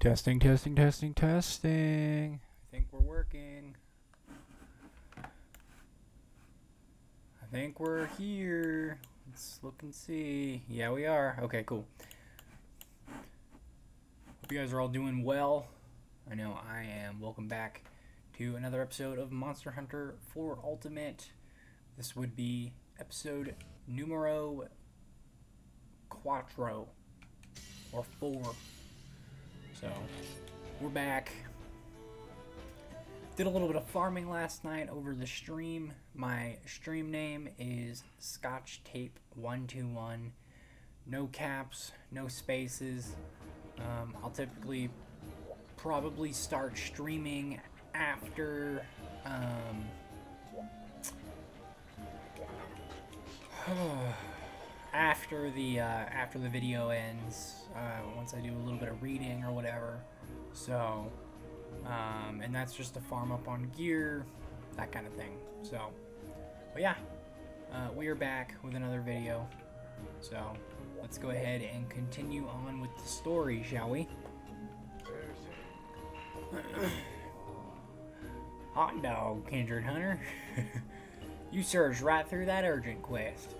Testing, testing, testing, testing. I think we're working. I think we're here. Let's look and see. Yeah, we are. Okay, cool. Hope you guys are all doing well. I know I am. Welcome back to another episode of Monster Hunter 4 Ultimate. This would be episode numero quattro, or 4. So, we're back. Did a little bit of farming last night over the stream. My stream name is Scotch Tape 121. No caps, no spaces. I'll typically probably start streaming after after the video ends, once I do a little bit of reading or whatever. So and that's just to farm up on gear, that kind of thing. So, but yeah, we are back with another video. So let's go ahead and continue on with the story, shall we? Hot dog, Kindred Hunter. You surged right through that urgent quest.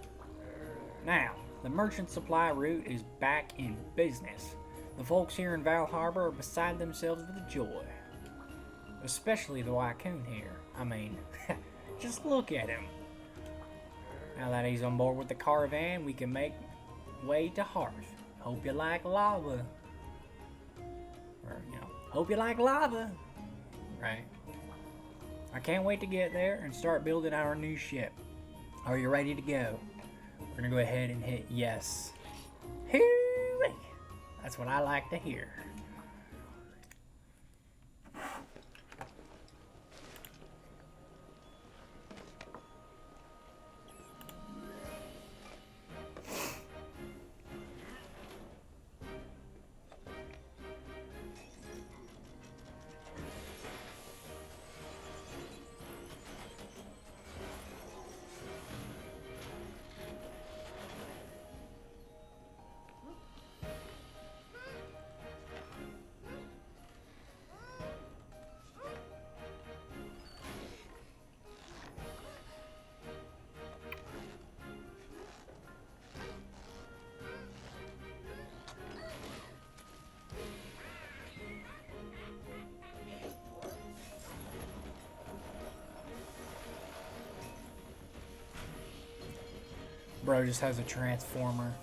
Now, the merchant supply route is back in business. The folks here in Val Harbor are beside themselves with joy. Especially the Wycoon here. I mean, just look at him. Now that he's on board with the caravan, we can make way to Harth. Hope you like lava. Or, hope you like lava. Right? I can't wait to get there and start building our new ship. Are you ready to go? We're gonna go ahead and hit yes. Hooray! That's what I like to hear. Bro just has a transformer.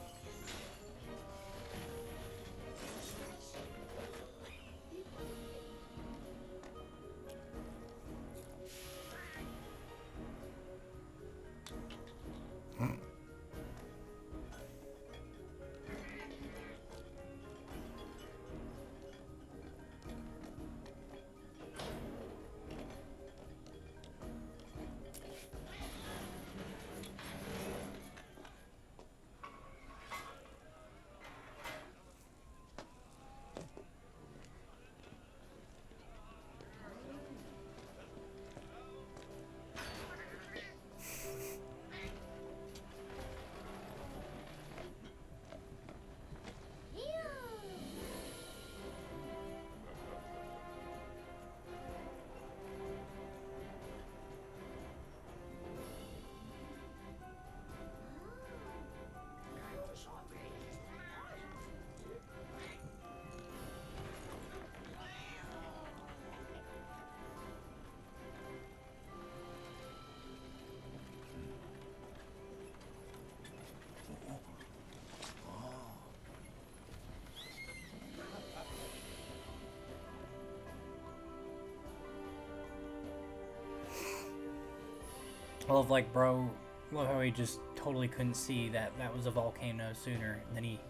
I love, like, bro, love how he just totally couldn't see that that was a volcano sooner. And then he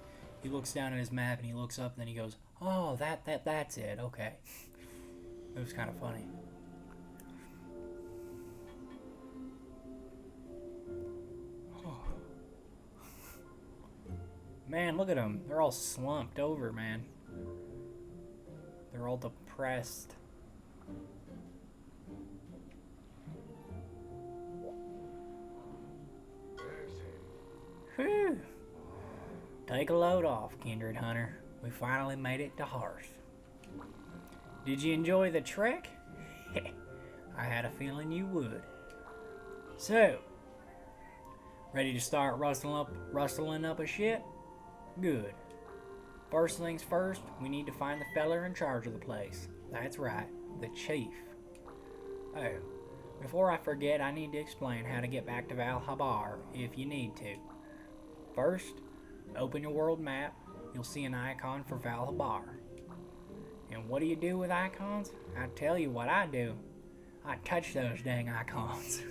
looks down at his map and he looks up and then he goes, oh, that's it, okay. It was kind of funny. Man, look at them. They're all slumped over, man. They're all depressed. Whew. Take a load off, Kindred Hunter. We finally made it to Harth. Did you enjoy the trek? I had a feeling you would. So, ready to start rustling up a shit? Good. First things first, we need to find the feller in charge of the place. That's right, the chief. Oh, before I forget, I need to explain how to get back to Valhabar if you need to. First, open your world map. You'll see an icon for Valhabar. And what do you do with icons? I tell you what I do. I touch those dang icons.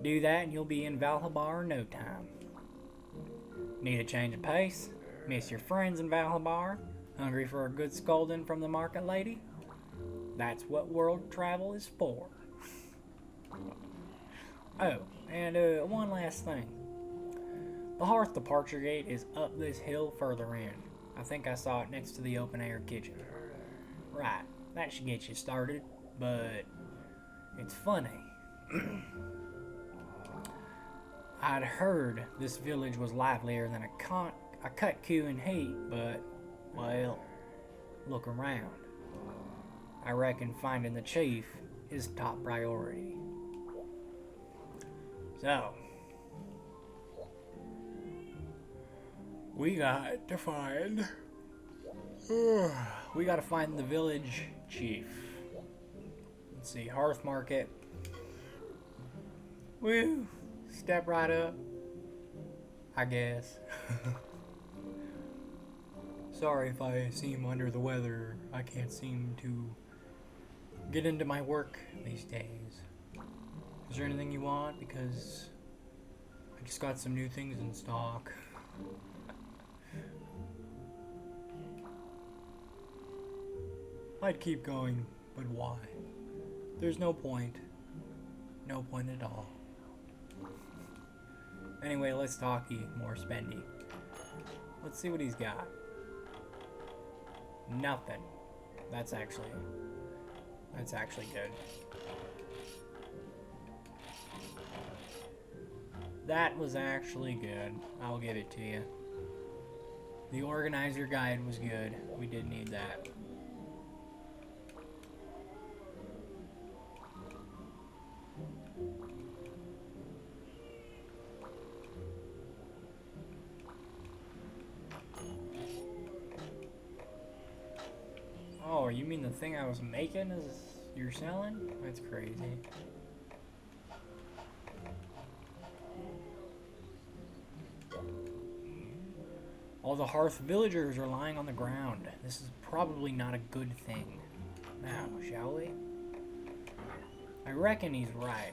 Do that and you'll be in Valhabar in no time. Need a change of pace? Miss your friends in Valhabar? Hungry for a good scolding from the market lady? That's what world travel is for. Oh, and one last thing. The Harth departure gate is up this hill further in. I think I saw it next to the open air kitchen. Right, that should get you started, but it's funny. I'd heard this village was livelier than a cut-queue in heat, but, well, look around. I reckon finding the chief is top priority. So, we got to find the village chief. Let's see, Harth Market. Woo! Step right up, I guess. Sorry if I seem under the weather. I can't seem to get into my work these days. Is there anything you want? Because I just got some new things in stock. I'd keep going, but why? There's no point. No point at all. Anyway, let's talky more spendy. Let's see what he's got. Nothing. That's actually good. That was actually good. I'll give it to you. The organizer guide was good. We did need that. Oh, you mean the thing I was making is you're selling? That's crazy. All the Harth villagers are lying on the ground. This is probably not a good thing. Now, shall we? I reckon he's right.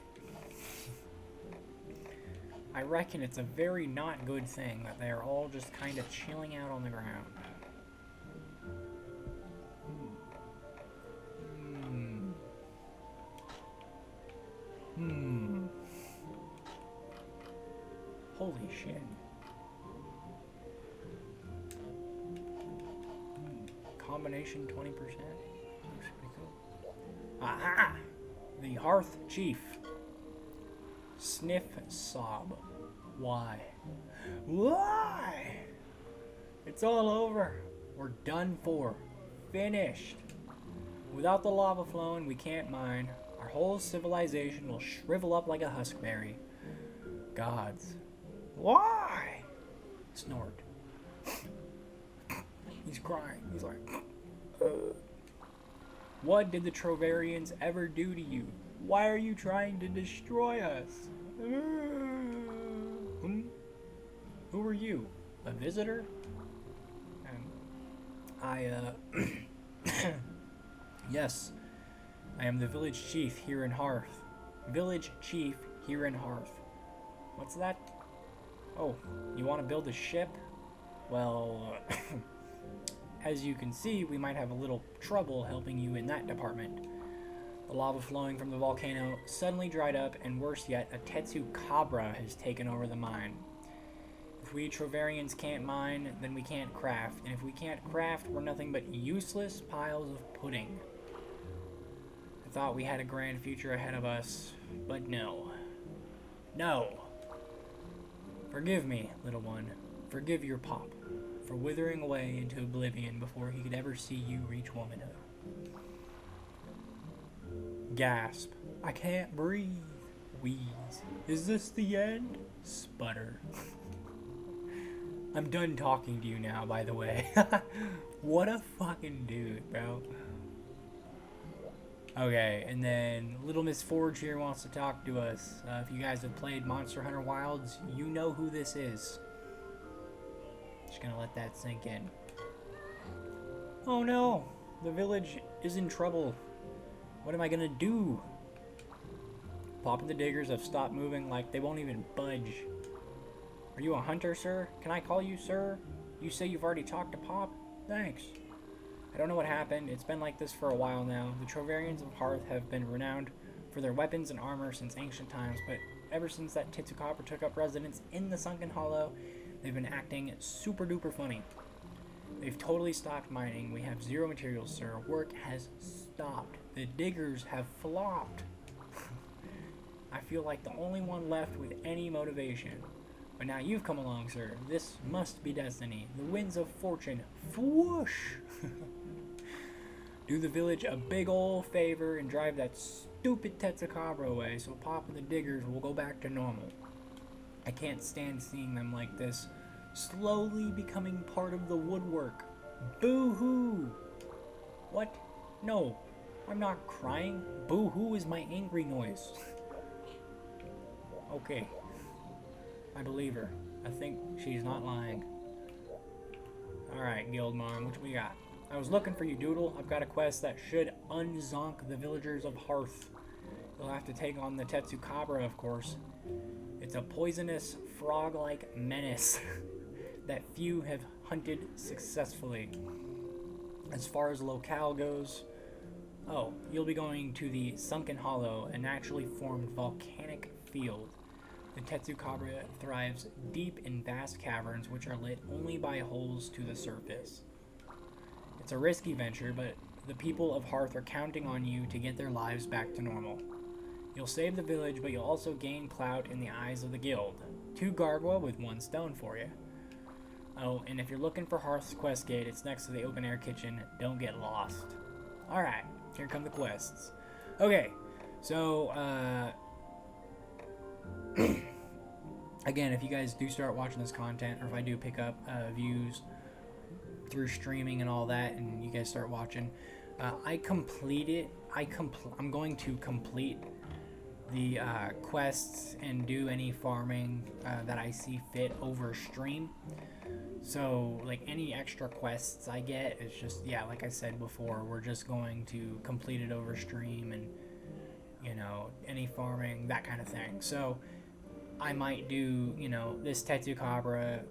I reckon it's a very not good thing that they are all just kind of chilling out on the ground. Holy shit. Combination 20%. Looks pretty cool. Aha! The Harth Chief. Sniff sob. Why? Why? It's all over. We're done for. Finished. Without the lava flowing, we can't mine. Our whole civilization will shrivel up like a huskberry. Gods. Why? Snort. He's crying. He's like, what did the Trovarians ever do to you? Why are you trying to destroy us? Who are you? A visitor? Yes, I am the village chief here in Harth. Village chief here in Harth. What's that? Oh, you want to build a ship? Well, as you can see, we might have a little trouble helping you in that department. The lava flowing from the volcano suddenly dried up, and worse yet, a Tetsu Cabra has taken over the mine. If we Trovarians can't mine, then we can't craft, and if we can't craft, we're nothing but useless piles of pudding. I thought we had a grand future ahead of us, but no. No! Forgive me, little one. Forgive your pop. for withering away into oblivion before he could ever see you reach womanhood. Gasp. I can't breathe. Wheeze. Is this the end? Sputter. I'm done talking to you now, by the way. What a fucking dude, bro. Okay, and then Little Miss Forge here wants to talk to us. If you guys have played Monster Hunter Wilds, you know who this is. Just gonna let that sink in. Oh no! The village is in trouble. What am I gonna do? Pop and the diggers have stopped moving like they won't even budge. Are you a hunter, sir? Can I call you sir? You say you've already talked to Pop? Thanks. I don't know what happened. It's been like this for a while now. The Trovarians of Harth have been renowned for their weapons and armor since ancient times, but ever since that Titsukabra took up residence in the Sunken Hollow, they've been acting super duper funny. They've totally stopped mining. We have zero materials, sir. Work has stopped. The diggers have flopped. I feel like the only one left with any motivation. But now you've come along, sir. This must be destiny. The winds of fortune. Whoosh! Do the village a big ol' favor and drive that stupid Tetsukabra away so Pop and the diggers will go back to normal. I can't stand seeing them like this, slowly becoming part of the woodwork. Boo-hoo! What? No, I'm not crying. Boo-hoo is my angry noise. Okay. I believe her. I think she's not lying. Alright, Guildmon, what we got? I was looking for you, Doodle. I've got a quest that should unzonk the villagers of Harth. You'll have to take on the Tetsukabra, of course. It's a poisonous, frog-like menace that few have hunted successfully. As far as locale goes, you'll be going to the Sunken Hollow, a naturally formed volcanic field. The Tetsukabra thrives deep in vast caverns which are lit only by holes to the surface. It's a risky venture, but the people of Harth are counting on you to get their lives back to normal. You'll save the village, but you'll also gain clout in the eyes of the guild. 2 Gargwa with 1 stone for you. Oh, and if you're looking for Harth's quest gate, it's next to the open-air kitchen. Don't get lost. Alright, here come the quests. Okay, so, again, if you guys do start watching this content, or if I do pick up views through streaming and all that, and you guys start watching, I'm going to complete the quests and do any farming that I see fit over stream. So, like, any extra quests I get, it's just, yeah, like I said before, we're just going to complete it over stream, and, you know, any farming, that kind of thing. So, I might do, you know, this Tetsukabra,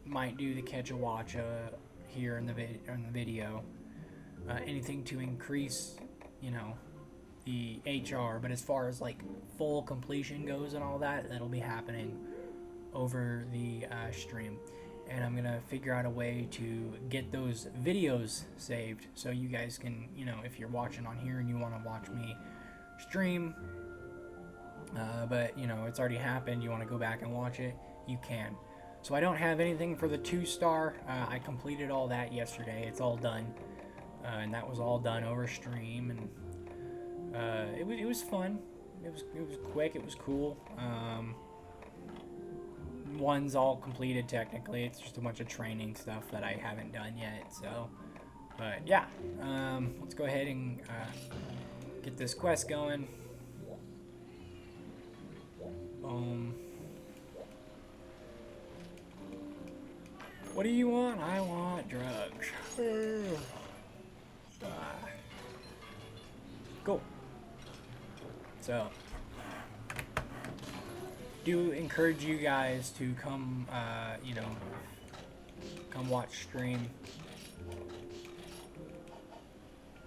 might do the Kechawacha here in the video. Anything to increase, you know, the HR, but as far as, like, full completion goes and all that, that'll be happening over the stream. And I'm gonna figure out a way to get those videos saved so you guys can, you know, if you're watching on here and you want to watch me stream, but, you know, it's already happened, you want to go back and watch it, you can. So I don't have anything for the 2-star. I completed all that yesterday. It's all done, and that was all done over stream, and it was fun. It was quick. It was cool. One's all completed technically. It's just a bunch of training stuff that I haven't done yet. So, but yeah, let's go ahead and get this quest going. What do you want? I want drugs. Cool. So, do encourage you guys to come, you know, come watch stream.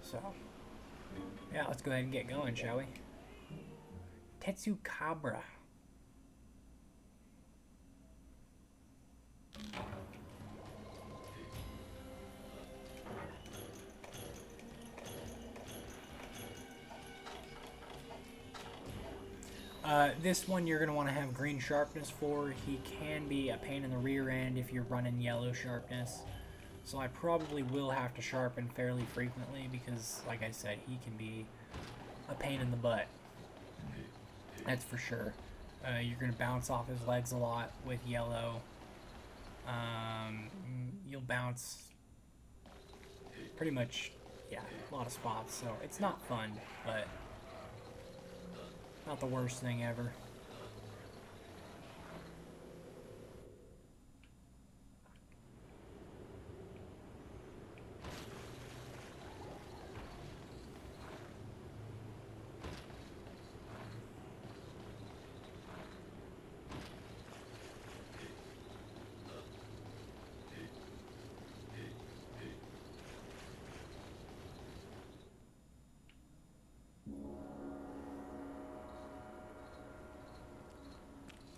So, yeah, let's go ahead and get going, shall we? Tetsukabra. This one you're going to want to have green sharpness for. He can be a pain in the rear end if you're running yellow sharpness. So I probably will have to sharpen fairly frequently because, like I said, he can be a pain in the butt. That's for sure. You're going to bounce off his legs a lot with yellow. You'll bounce pretty much, yeah, a lot of spots. So it's not fun, but not the worst thing ever.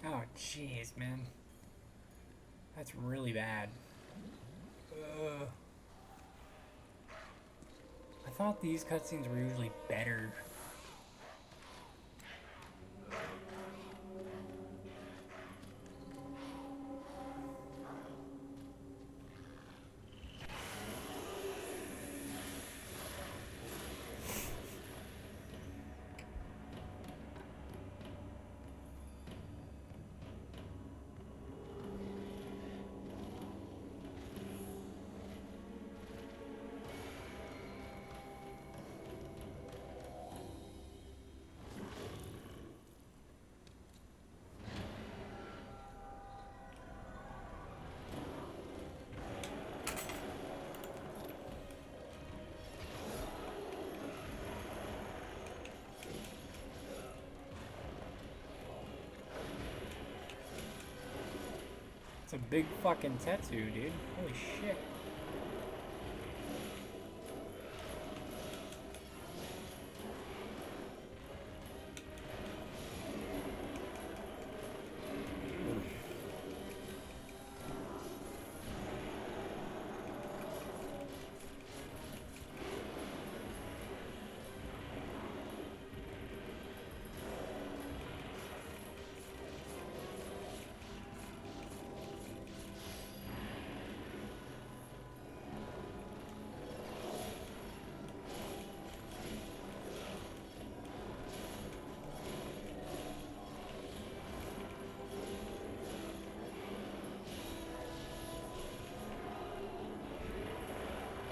Oh, jeez, man. That's really bad. I thought these cutscenes were usually better. It's a big fucking tattoo, dude. Holy shit.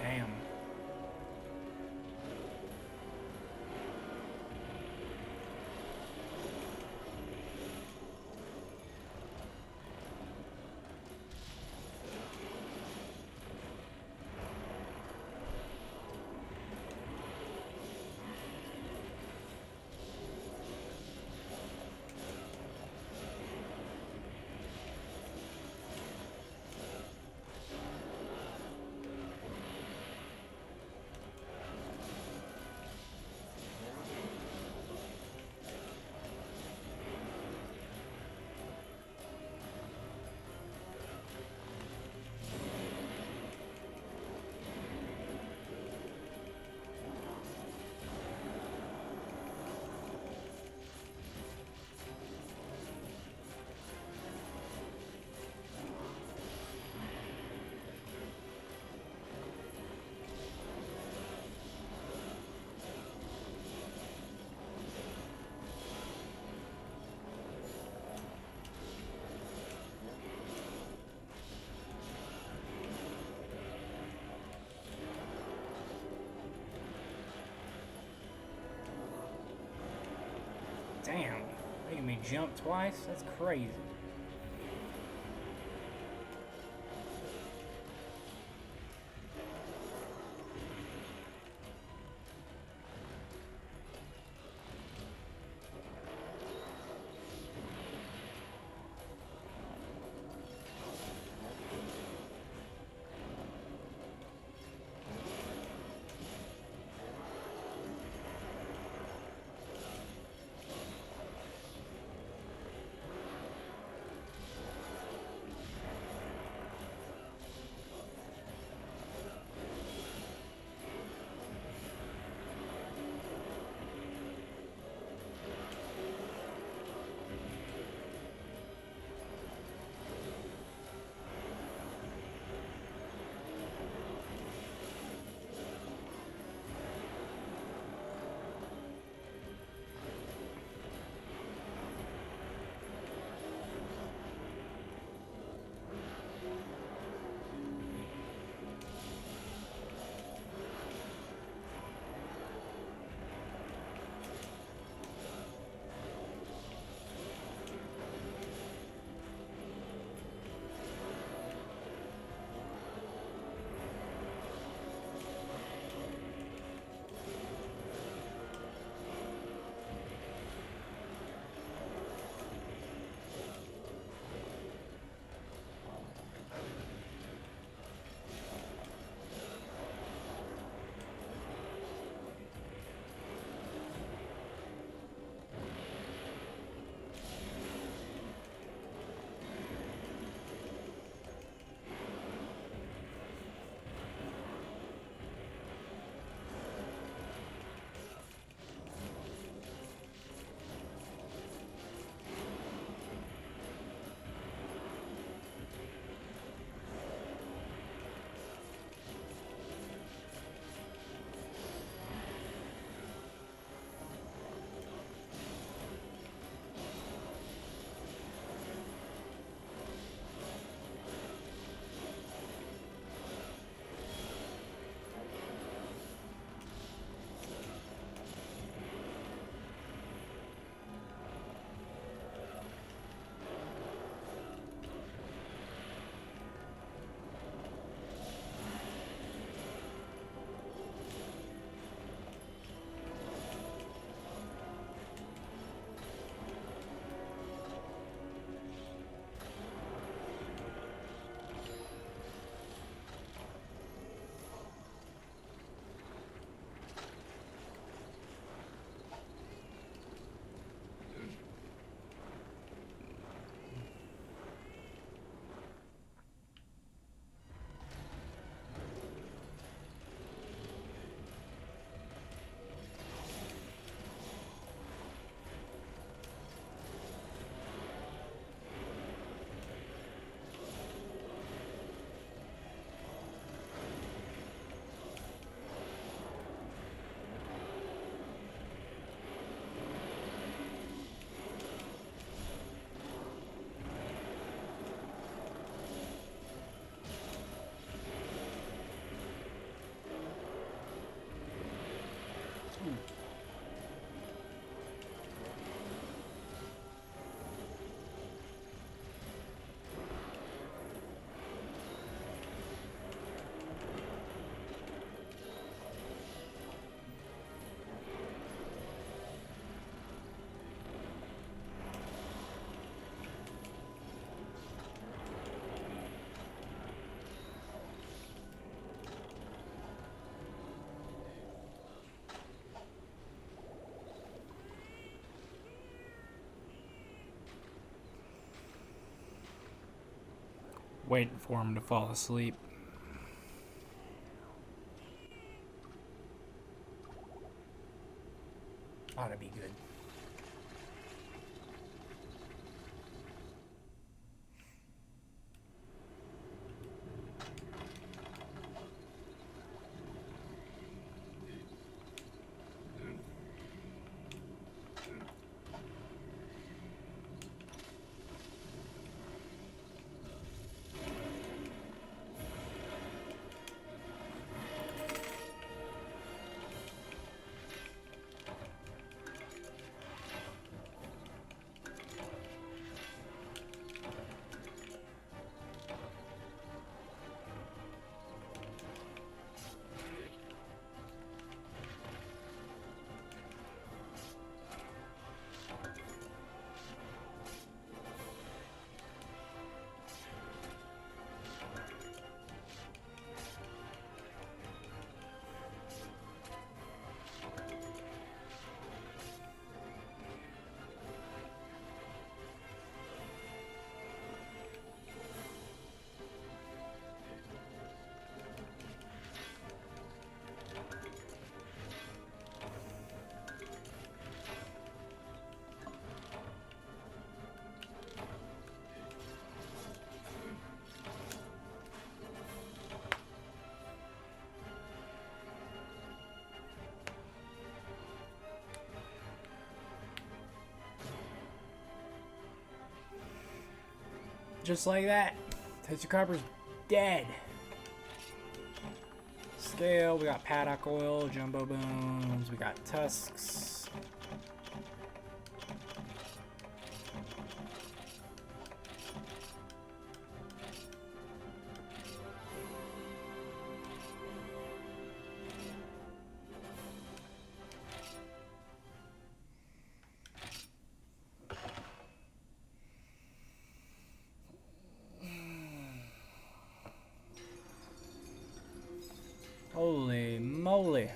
Damn. Damn. Making me jump twice? That's crazy. waiting for him to fall asleep. Ought to be good. Just like that, Tetsukabra's dead. Scale, we got paddock oil, jumbo bones, we got tusks. Holy moly.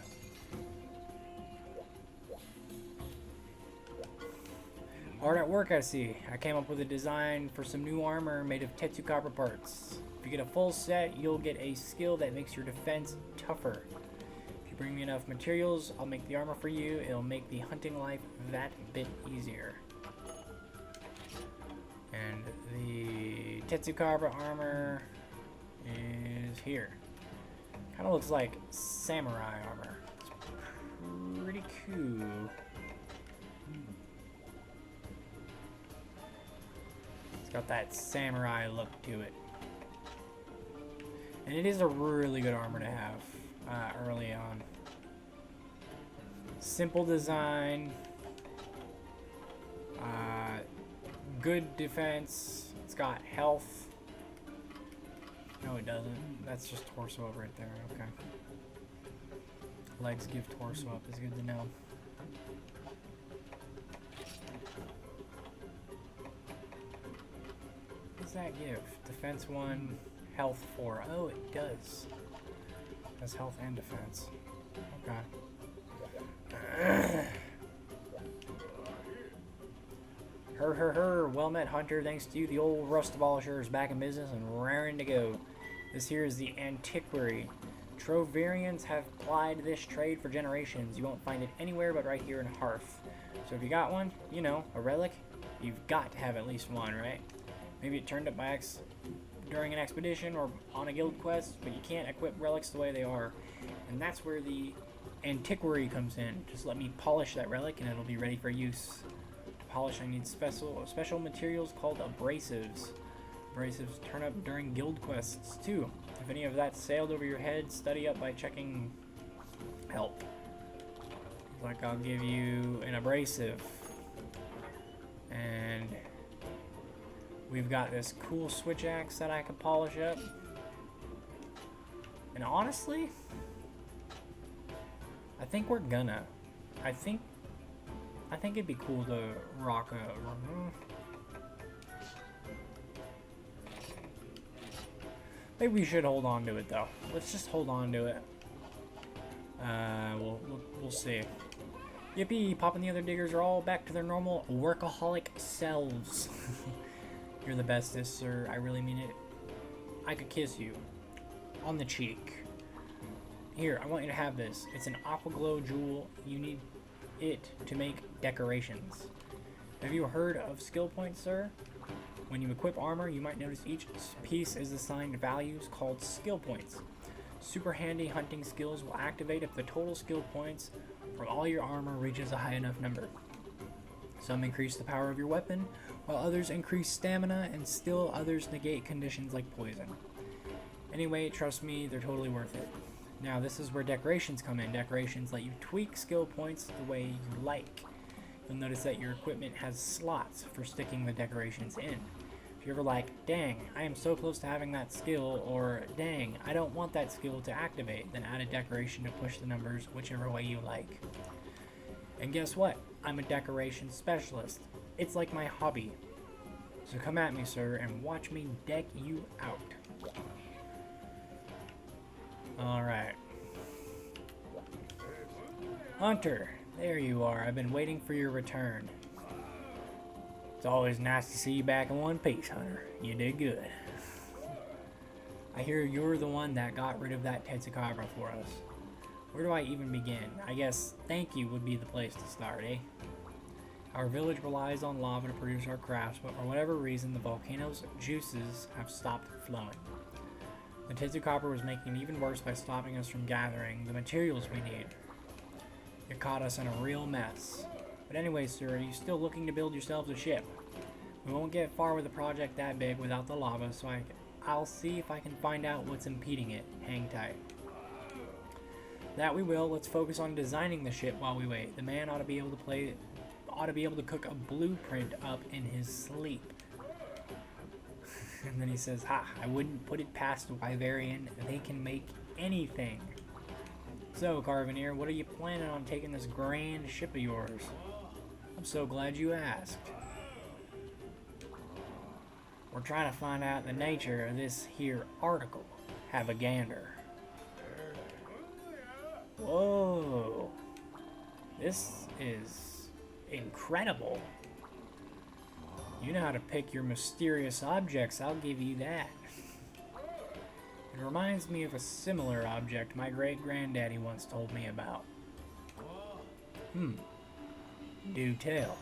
Hard at work, I see. I came up with a design for some new armor made of Tetsukabra parts. If you get a full set, you'll get a skill that makes your defense tougher. If you bring me enough materials, I'll make the armor for you. It'll make the hunting life that bit easier. And the Tetsukabra armor is here. Kind of looks like samurai armor. It's pretty cool. It's got that samurai look to it. And it is a really good armor to have early on. Simple design. Good defense. It's got health. No, it doesn't. That's just torso up right there. Okay. Legs give torso up is good to know. What does that give? Defense 1, health 4. Oh, it does. It has health and defense. Okay. Her. Well met, Hunter. Thanks to you, the old rust abolisher is back in business and raring to go. This here is the antiquary. Trovarians have plied this trade for generations. You won't find it anywhere but right here in Harth. So if you got one, you know, a relic, you've got to have at least one, right? Maybe it turned up by during an expedition or on a guild quest, but you can't equip relics the way they are. And that's where the antiquary comes in. Just let me polish that relic and it'll be ready for use. Polish, I need special materials called abrasives. Abrasives turn up during guild quests too. If any of that sailed over your head, study up by checking help. Like I'll give you an abrasive. And we've got this cool switch axe that I can polish up. And honestly, I think we're gonna. I think it'd be cool to rock a... Maybe we should hold on to it though. Let's just hold on to it. We'll see. Yippee! Pop and the other diggers are all back to their normal workaholic selves. You're the bestest, sir. I really mean it. I could kiss you on the cheek. Here, I want you to have this. It's an aqua glow jewel. You need it to make decorations. Have you heard of skill points, sir? When you equip armor, you might notice each piece is assigned values called skill points. Super handy hunting skills will activate if the total skill points from all your armor reaches a high enough number. Some increase the power of your weapon, while others increase stamina, and still others negate conditions like poison. Anyway, trust me, they're totally worth it. Now, this is where decorations come in. Decorations let you tweak skill points the way you like. You'll notice that your equipment has slots for sticking the decorations in. If you're ever like, dang, I am so close to having that skill, or dang, I don't want that skill to activate, then add a decoration to push the numbers whichever way you like. And guess what? I'm a decoration specialist. It's like my hobby. So come at me, sir, and watch me deck you out. Alright. Hunter, there you are. I've been waiting for your return. It's always nice to see you back in one piece, Hunter. You did good. I hear you're the one that got rid of that Tetsukabra for us. Where do I even begin? I guess thank you would be the place to start, eh? Our village relies on lava to produce our crafts, but for whatever reason, the volcano's juices have stopped flowing. The Tetsukabra was making it even worse by stopping us from gathering the materials we need. It caught us in a real mess. But anyway, sir, are you still looking to build yourselves a ship? We won't get far with a project that big without the lava, so I'll see if I can find out what's impeding it. Hang tight. That we will. Let's focus on designing the ship while we wait. The man ought to be able to cook a blueprint up in his sleep. And then he says, ha, I wouldn't put it past a Wyverian. They can make anything. So, Carveneer, what are you planning on taking this grand ship of yours? I'm so glad you asked. We're trying to find out the nature of this here article. Have a gander. Whoa. This is incredible. You know how to pick your mysterious objects, I'll give you that. It reminds me of a similar object my great-granddaddy once told me about. Do tell.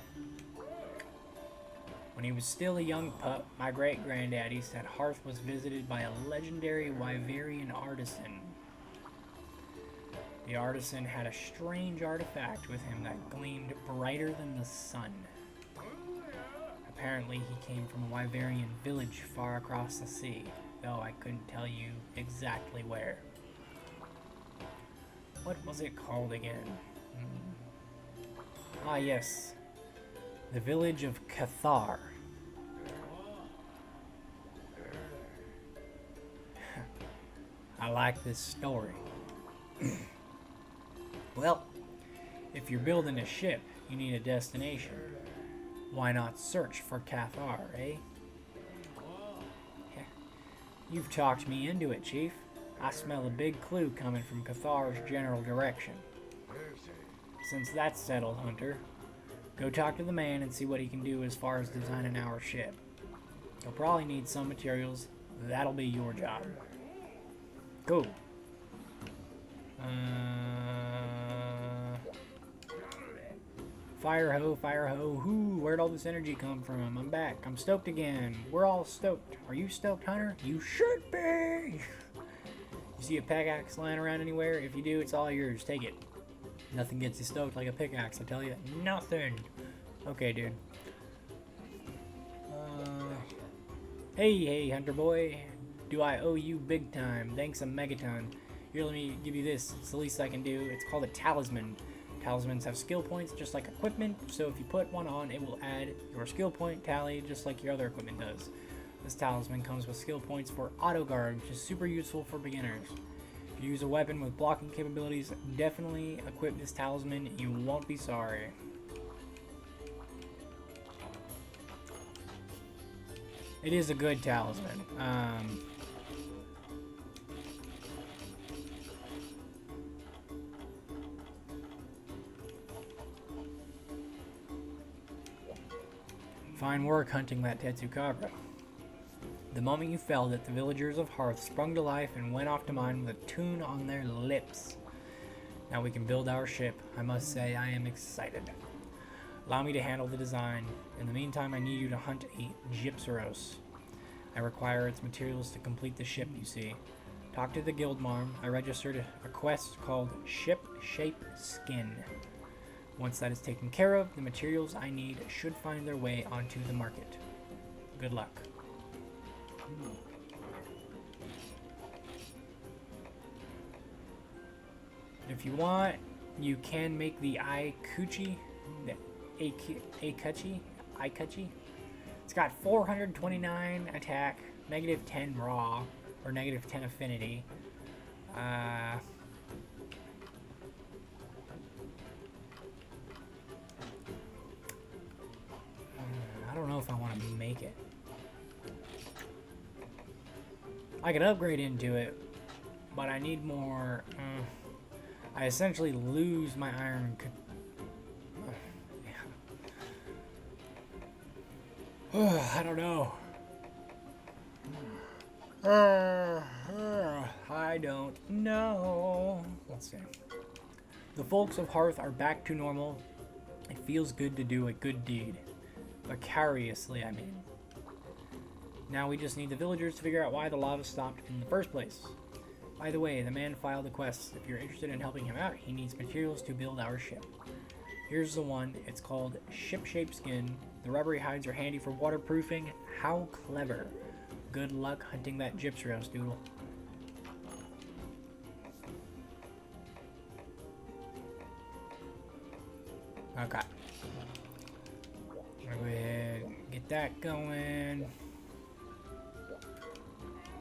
When he was still a young pup, my great-granddaddy said Harth was visited by a legendary Wyverian artisan. The artisan had a strange artifact with him that gleamed brighter than the sun. Apparently, he came from a Wyverian village far across the sea, though I couldn't tell you exactly where. What was it called again? Ah, yes. The village of Cathar. I like this story. Well, if you're building a ship, you need a destination. Why not search for Cathar, eh? You've talked me into it, Chief. I smell a big clue coming from Cathar's general direction. Since that's settled, Hunter, go talk to the man and see what he can do as far as designing our ship. He'll probably need some materials. That'll be your job. Cool. Fire ho, hoo, where'd all this energy come from? I'm back, I'm stoked again. We're all stoked. Are you stoked, Hunter? You should be! You see a pickaxe lying around anywhere? If you do, it's all yours, take it. Nothing gets you stoked like a pickaxe, I tell you. Nothing! Okay, dude. Hey, Hunter boy. Do I owe you big time? Thanks a megaton. Here, let me give you this. It's the least I can do. It's called a talisman. Talismans have skill points just like equipment, so if you put one on, it will add your skill point tally just like your other equipment does. This talisman comes with skill points for auto guard, which is super useful for beginners. If you use a weapon with blocking capabilities, definitely equip this talisman. You won't be sorry. It is a good talisman. Fine work hunting that Tetsukabra. The moment you felled it, the villagers of Harth sprung to life and went off to mine with a tune on their lips. Now we can build our ship. I must say, I am excited. Allow me to handle the design. In the meantime, I need you to hunt a Gypseros. I require its materials to complete the ship, you see. Talk to the guildmarm. I registered a quest called Ship Shape Skin. Once that is taken care of, the materials I need should find their way onto the market. Good luck. If you want, you can make the Ikuchi. Ikuchi. It's got 429 attack, negative 10 raw, or negative 10 affinity. I don't know if I want to make it. I could upgrade into it, but I need more. I essentially lose my iron. I don't know. I don't know. Let's see. The folks of Harth are back to normal. It feels good to do a good deed. Vicariously, I mean. Now we just need the villagers to figure out why the lava stopped in the first place. By the way, the man filed a quest. If you're interested in helping him out, he needs materials to build our ship. Here's the one. It's called Ship Shape Skin. The rubbery hides are handy for waterproofing. How clever. Good luck hunting that Gypseros, Doodle. Okay. I'll go ahead and get that going.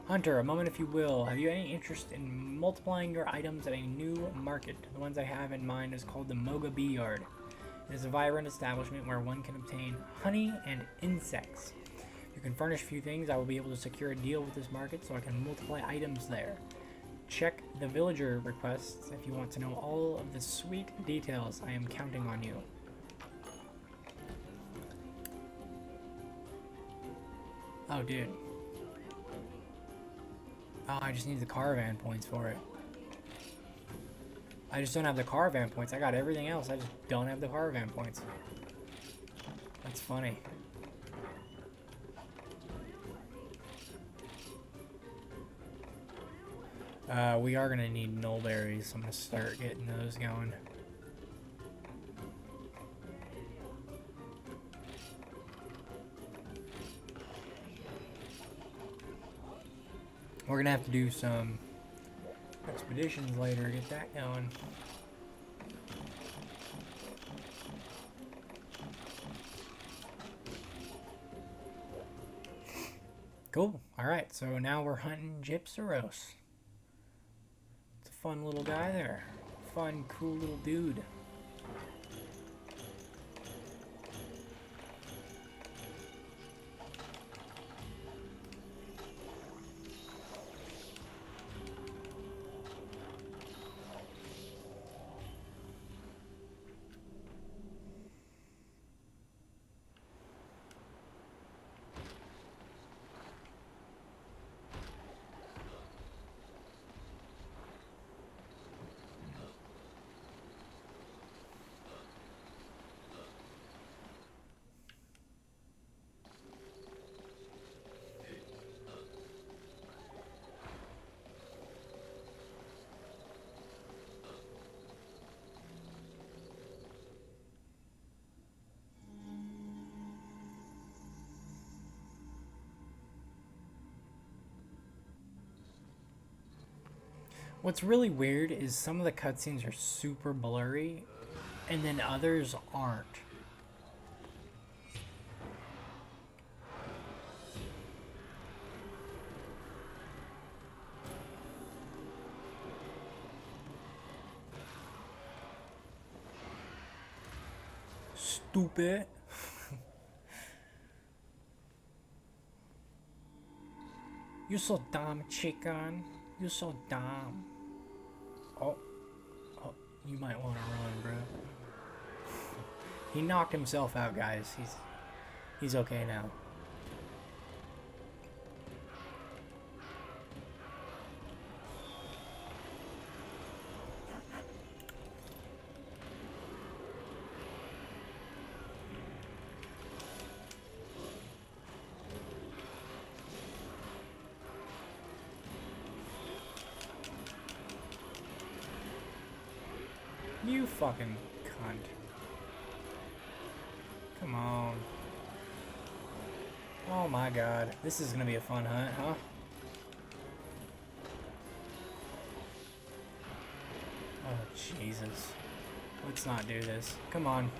Hunter, a moment if you will. Have you any interest in multiplying your items at a new market? The ones I have in mind is called the Moga Bee Yard. It is a vibrant establishment where one can obtain honey and insects. If you can furnish a few things, I will be able to secure a deal with this market so I can multiply items there. Check the villager requests if you want to know all of the sweet details. I am counting on you. Oh, dude. Oh, I just need the caravan points for it. I just don't have the caravan points. I got everything else. I just don't have the caravan points. That's funny. We are going to need nullberries. So I'm going to start getting those going. We're going to have to do some expeditions later, get that going. Cool. Alright, so now we're hunting Gypseros. It's a fun little guy there. Fun, cool little dude. What's really weird is some of the cutscenes are super blurry, and then others aren't. Stupid. You're so dumb, chicken. You're so dumb. Oh, you might want to run, bro. He knocked himself out, guys. He's okay now. You fucking cunt. Come on. Oh my god. This is gonna be a fun hunt, huh? Oh, Jesus. Let's not do this. Come on.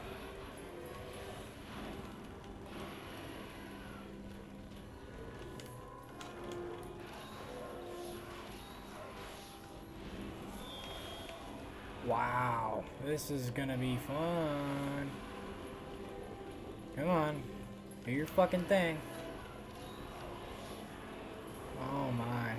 Wow. This is gonna be fun. Come on. Do your fucking thing. Oh my.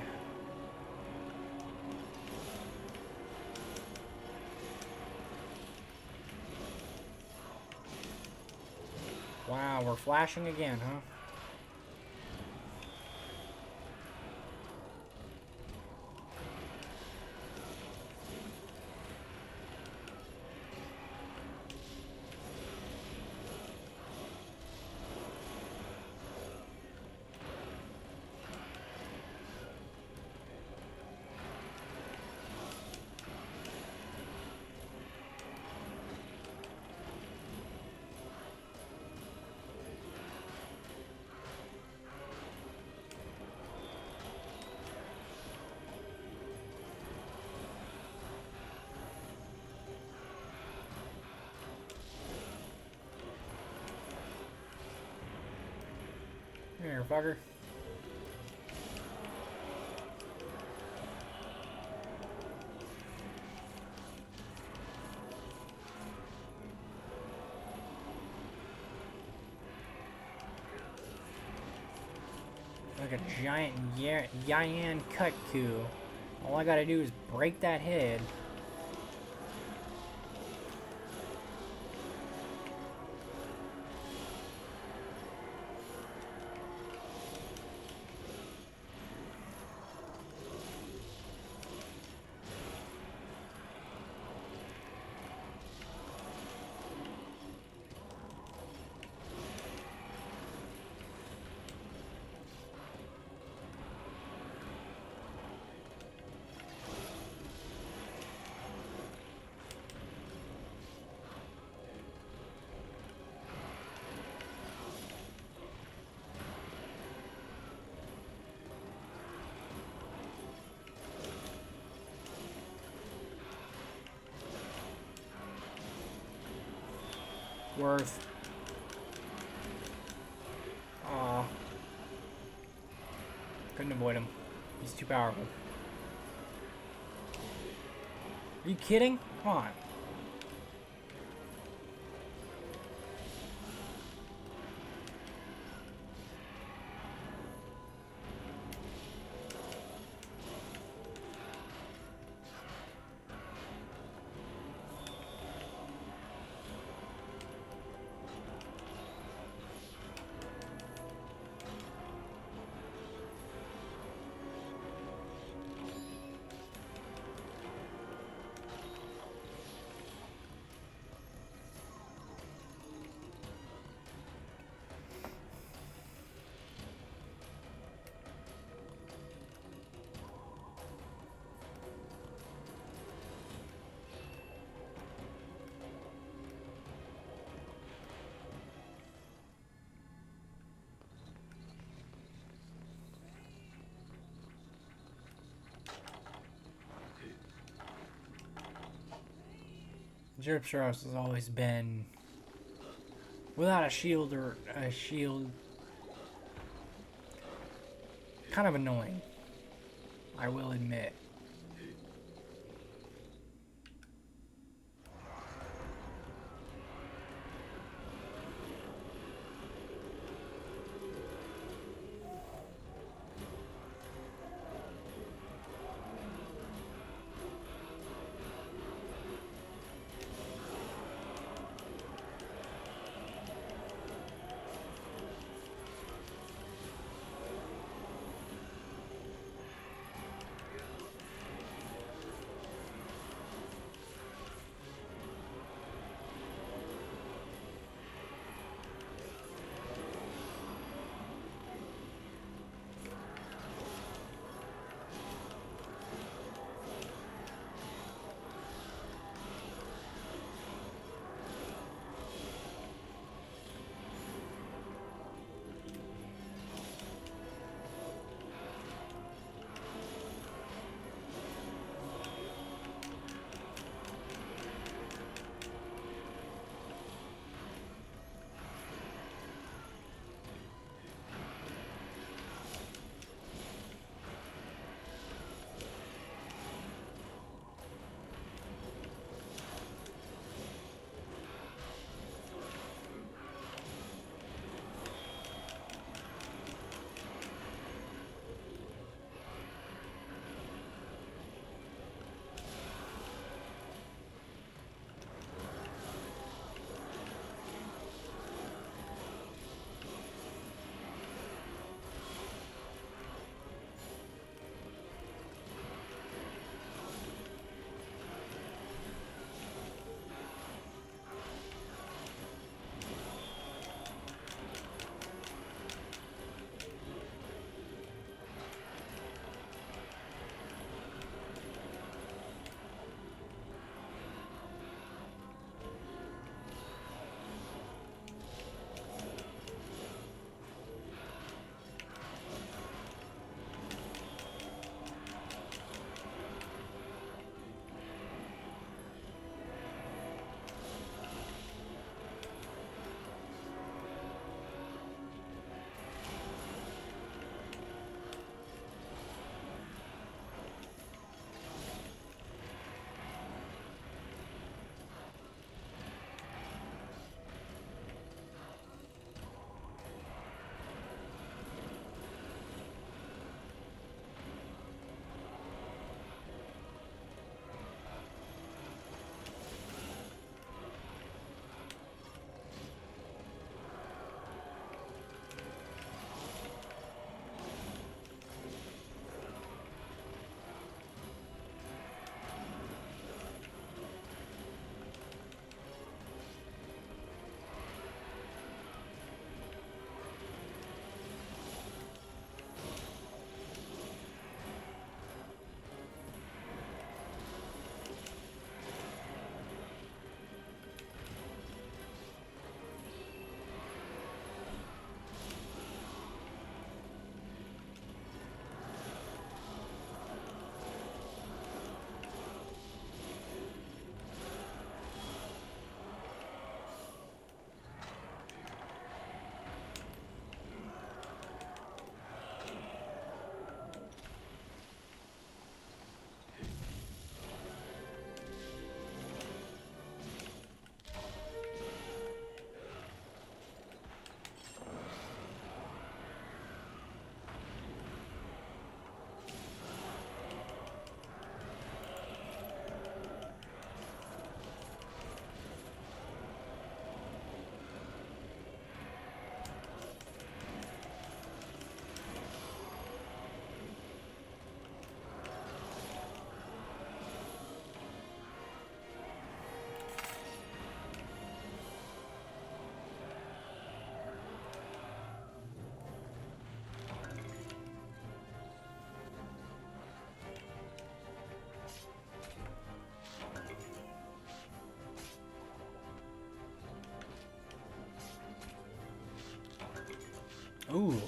Wow, we're flashing again, huh? Here, fucker. Like a giant Yan Kutku. All I gotta do is break that head. Worth. Aw. Couldn't avoid him. He's too powerful. Are you kidding? Come on. Sharqs has always been without a shield kind of annoying, I will admit.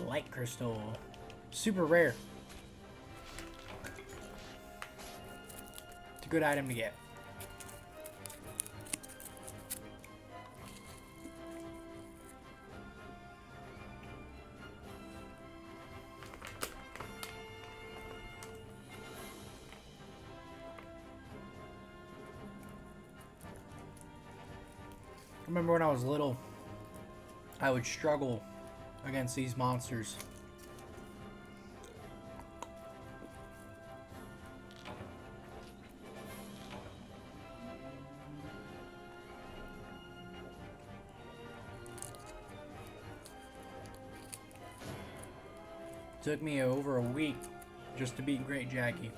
light crystal. Super rare. It's a good item to get. I remember when I was little, I would struggle against these monsters. Took me over a week just to beat Great Jackie.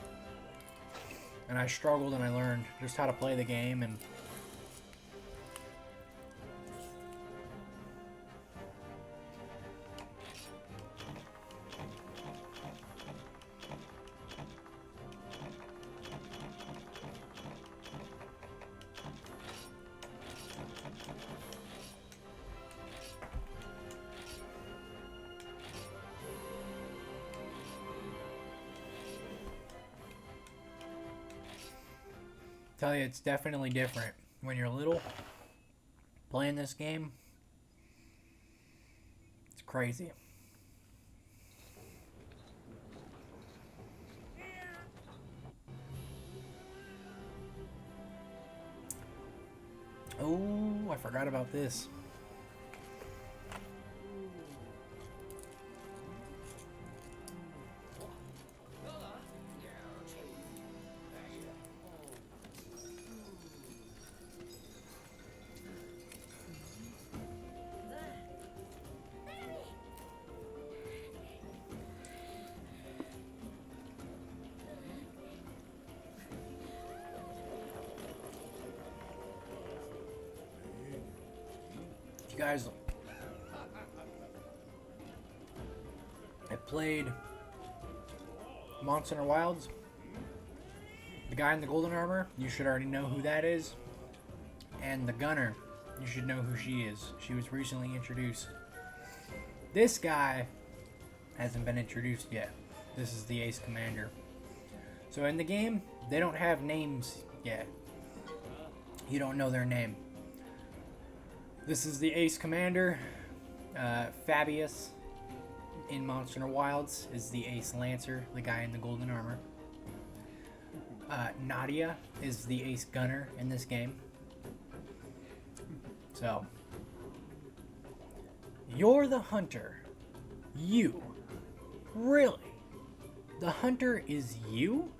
And I struggled and I learned just how to play the game and tell you, it's definitely different when you're little playing this game. It's crazy. Oh, I forgot about this. Guys, I played Monster Hunter Wilds. The guy in the golden armor, you should already know who that is. And the gunner, you should know who she is. She was recently introduced. This guy hasn't been introduced yet. This is the Ace Commander. So in the game, they don't have names yet. You don't know their name. This is the Ace Commander. Fabius in Monster Hunter Wilds is the Ace Lancer, the guy in the golden armor. Nadia is the Ace Gunner in this game. So, you're the hunter. You. Really? The hunter is you?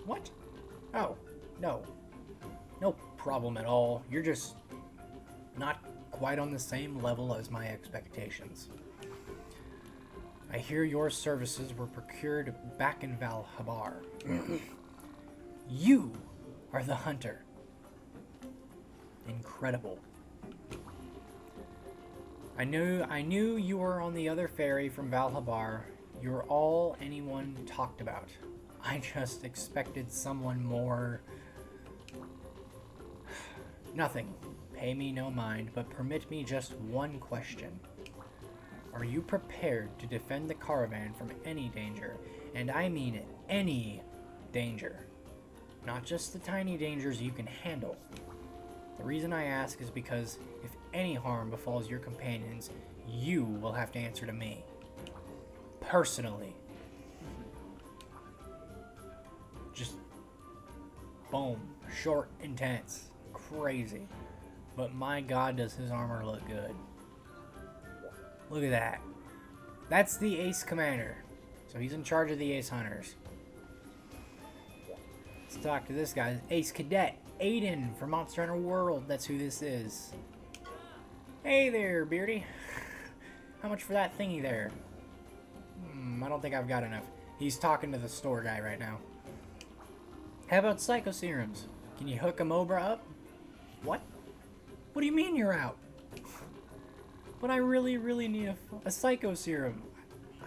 What? Oh, no. No problem at all. You're just not quite on the same level as my expectations. I hear your services were procured back in Valhabar. You are the hunter. Incredible. I knew you were on the other ferry from Valhabar. You're all anyone talked about. I just expected someone more. Nothing. Pay me no mind, but permit me just one question. Are you prepared to defend the caravan from any danger? And I mean any danger. Not just the tiny dangers you can handle. The reason I ask is because if any harm befalls your companions, you will have to answer to me. Personally. Just boom. Short, intense. Crazy. But my god, does his armor look good. Look at that. That's the Ace Commander. So he's in charge of the Ace Hunters. Let's talk to this guy. Ace Cadet Aiden from Monster Hunter World. That's who this is. Hey there, Beardy. How much for that thingy there? I don't think I've got enough. He's talking to the store guy right now. How about Psycho Serums? Can you hook a Mobra up? What? What do you mean you're out? But I really need a Psycho Serum.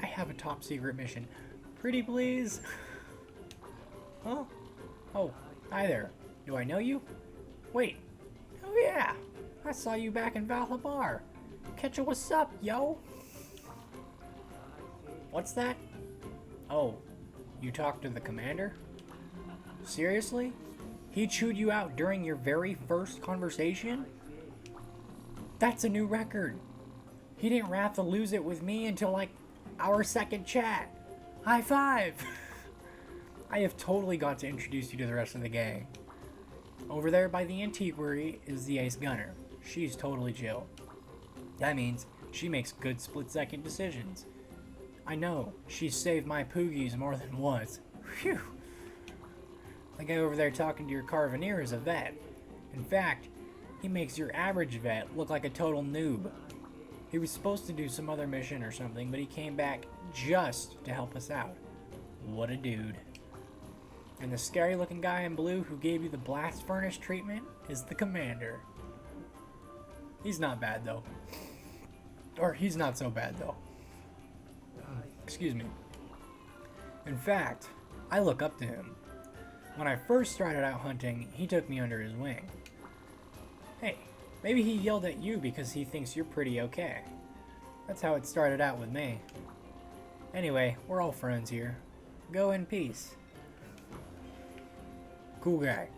I have a top secret mission. Pretty please? Huh? Oh, hi there. Do I know you? Wait. Oh yeah. I saw you back in Valhabar. Catch a what's up, yo? What's that? Oh, you talked to the commander? Seriously? He chewed you out during your very first conversation? That's a new record. He didn't have to lose it with me until like our second chat. High five! I have totally got to introduce you to the rest of the gang. Over there by the antiquary is the ace gunner. She's totally chill. That means she makes good split-second decisions. I know, she's saved my poogies more than once. Phew! The guy over there talking to your Carveneer is a vet. In fact, he makes your average vet look like a total noob. He was supposed to do some other mission or something, but he came back just to help us out. What a dude. And the scary looking guy in blue who gave you the blast furnace treatment is the commander. He's not bad though. Or he's not so bad though. Excuse me. In fact, I look up to him. When I first started out hunting, he took me under his wing. Hey, maybe he yelled at you because he thinks you're pretty okay. That's how it started out with me. Anyway, we're all friends here. Go in peace. Cool guy.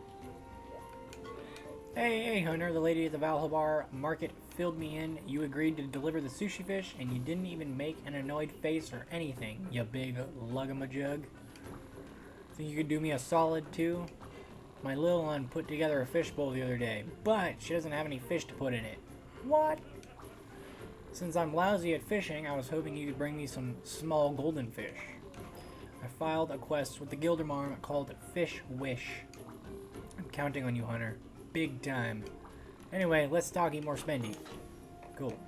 Hey, Hunter, the lady at the Valhabar market filled me in. You agreed to deliver the sushi fish, and you didn't even make an annoyed face or anything, you big lug-a-ma-jug. Think you could do me a solid, too? My little one put together a fishbowl the other day, but she doesn't have any fish to put in it. What? Since I'm lousy at fishing, I was hoping you could bring me some small golden fish. I filed a quest with the Gildermarm called Fish Wish. I'm counting on you, Hunter. Big time. Anyway, let's talk eat more spendy. Cool.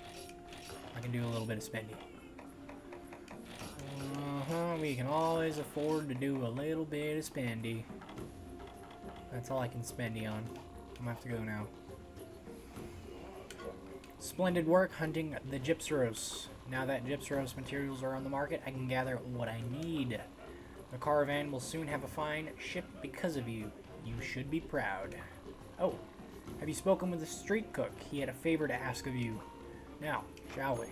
I can do a little bit of spendy. We can always afford to do a little bit of spendy. That's all I can spendy on. I'm gonna have to go now. Splendid work hunting the Gypseros. Now that Gypseros materials are on the market, I can gather what I need. The caravan will soon have a fine ship because of you. You should be proud. Oh, have you spoken with the street cook? He had a favor to ask of you. Now, shall we?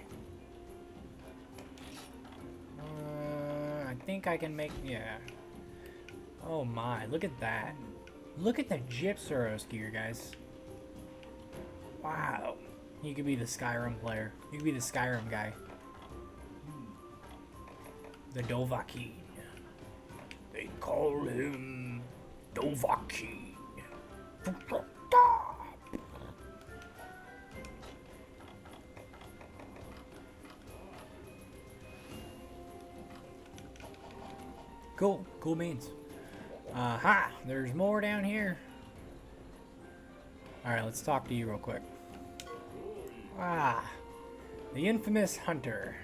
I think I can make... yeah. Oh my, look at that. Look at the Gypseros gear, guys. Wow. You could be the Skyrim player. You could be the Skyrim guy. The Dovahkiin. They call him Dovahkiin. Cool. Cool beans. Aha! There's more down here. Alright, let's talk to you real quick. Ah, the infamous Hunter.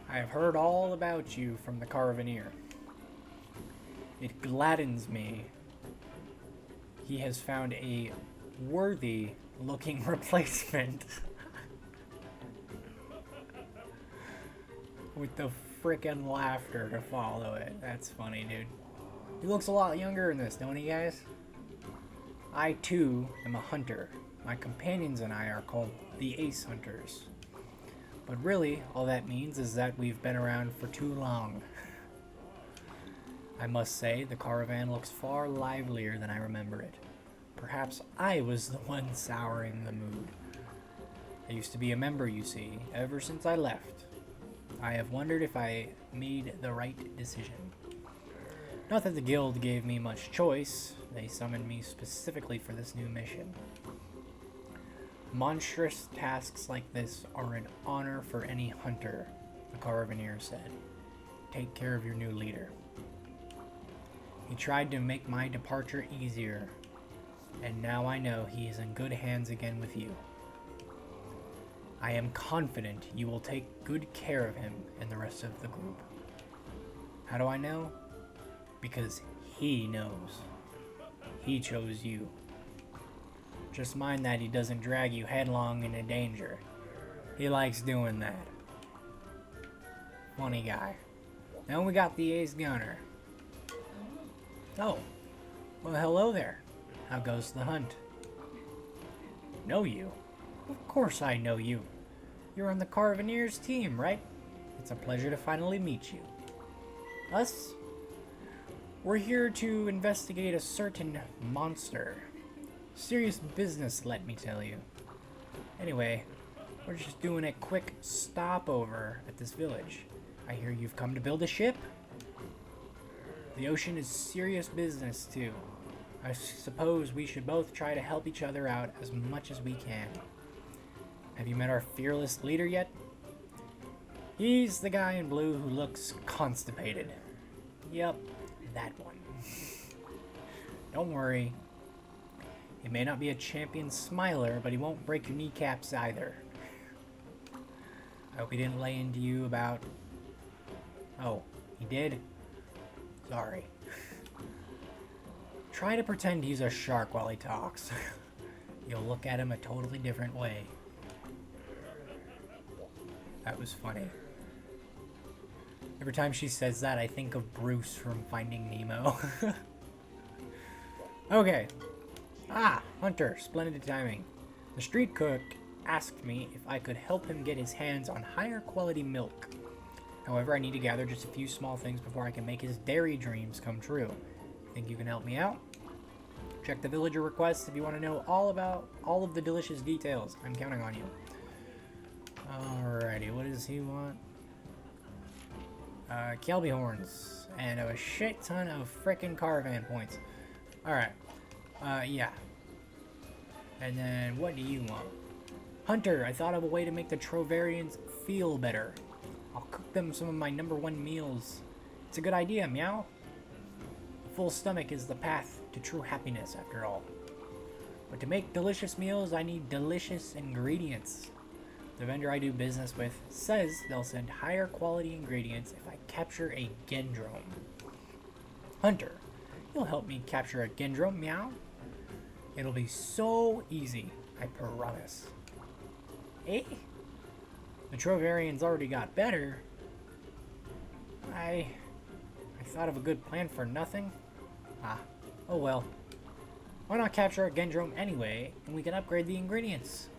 I have heard all about you from the Carveneer. It gladdens me. He has found a worthy looking replacement. With the frickin' laughter to follow it. That's funny, dude. He looks a lot younger in this, don't he, guys? I, too, am a hunter. My companions and I are called the Ace Hunters. But really, all that means is that we've been around for too long. I must say, the caravan looks far livelier than I remember it. Perhaps I was the one souring the mood. I used to be a member, you see, ever since I left. I have wondered if I made the right decision. Not that the guild gave me much choice. They summoned me specifically for this new mission. Monstrous tasks like this are an honor for any hunter, the Carveneer said. Take care of your new leader. He tried to make my departure easier, and now I know he is in good hands again with you. I am confident you will take good care of him and the rest of the group. How do I know? Because he knows. He chose you. Just mind that he doesn't drag you headlong into danger. He likes doing that. Funny guy. Then we got the ace gunner. Oh, well, hello there. How goes the hunt? Know you? Of course I know you. you're on the Caravaneers team, right? It's a pleasure to finally meet you. Us? We're here to investigate a certain monster. Serious business, let me tell you. Anyway, we're just doing a quick stopover at this village. I hear you've come to build a ship? The ocean is serious business, too. I suppose we should both try to help each other out as much as we can. Have you met our fearless leader yet? He's the guy in blue who looks constipated. Yep, that one. Don't worry. He may not be a champion smiler, but he won't break your kneecaps either. I hope he didn't lay into you about... Oh, he did? Sorry. Try to pretend he's a shark while he talks. You'll look at him a totally different way. That was funny. Every time she says that, I think of Bruce from Finding Nemo. Okay. Ah, Hunter, splendid timing. The street cook asked me if I could help him get his hands on higher quality milk. However, I need to gather just a few small things before I can make his dairy dreams come true. Think you can help me out? Check the villager requests if you want to know all about all of the delicious details. I'm counting on you. Alrighty, what does he want? Kelby horns and a shit ton of frickin' caravan points. Alright. Yeah. And then what do you want? Hunter, I thought of a way to make the Trovarians feel better. I'll cook them some of my #1 meals. It's a good idea, meow. A full stomach is the path to true happiness, after all. But to make delicious meals, I need delicious ingredients. The vendor I do business with says they'll send higher quality ingredients if I capture a Gendrome. Hunter, you'll help me capture a Gendrome, meow? It'll be so easy, I promise. Eh? The Trovarians already got better. I thought of a good plan for nothing. Ah, oh well. Why not capture a Gendrome anyway, and we can upgrade the ingredients?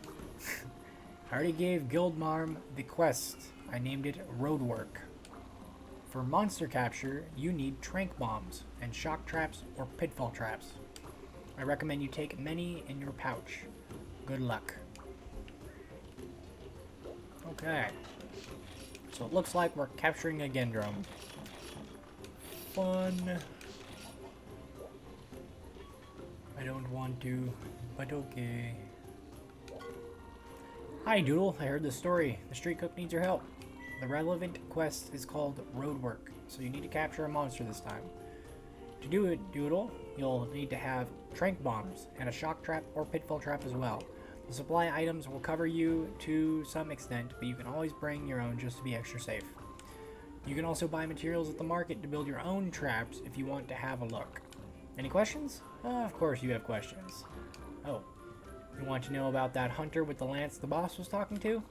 I already gave Guildmarm the quest. I named it Roadwork. For monster capture, you need trank bombs and shock traps or pitfall traps. I recommend you take many in your pouch. Good luck. Okay. So it looks like we're capturing a Gendrome. Fun. I don't want to, but okay. Hi, Doodle. I heard the story. The street cook needs your help. The relevant quest is called Roadwork, so you need to capture a monster this time. To do it, Doodle, you'll need to have trank bombs and a shock trap or pitfall trap as well. The supply items will cover you to some extent, but you can always bring your own just to be extra safe. You can also buy materials at the market to build your own traps if you want to have a look. Any questions? Of course you have questions. Oh. You want to know about that hunter with the lance the boss was talking to?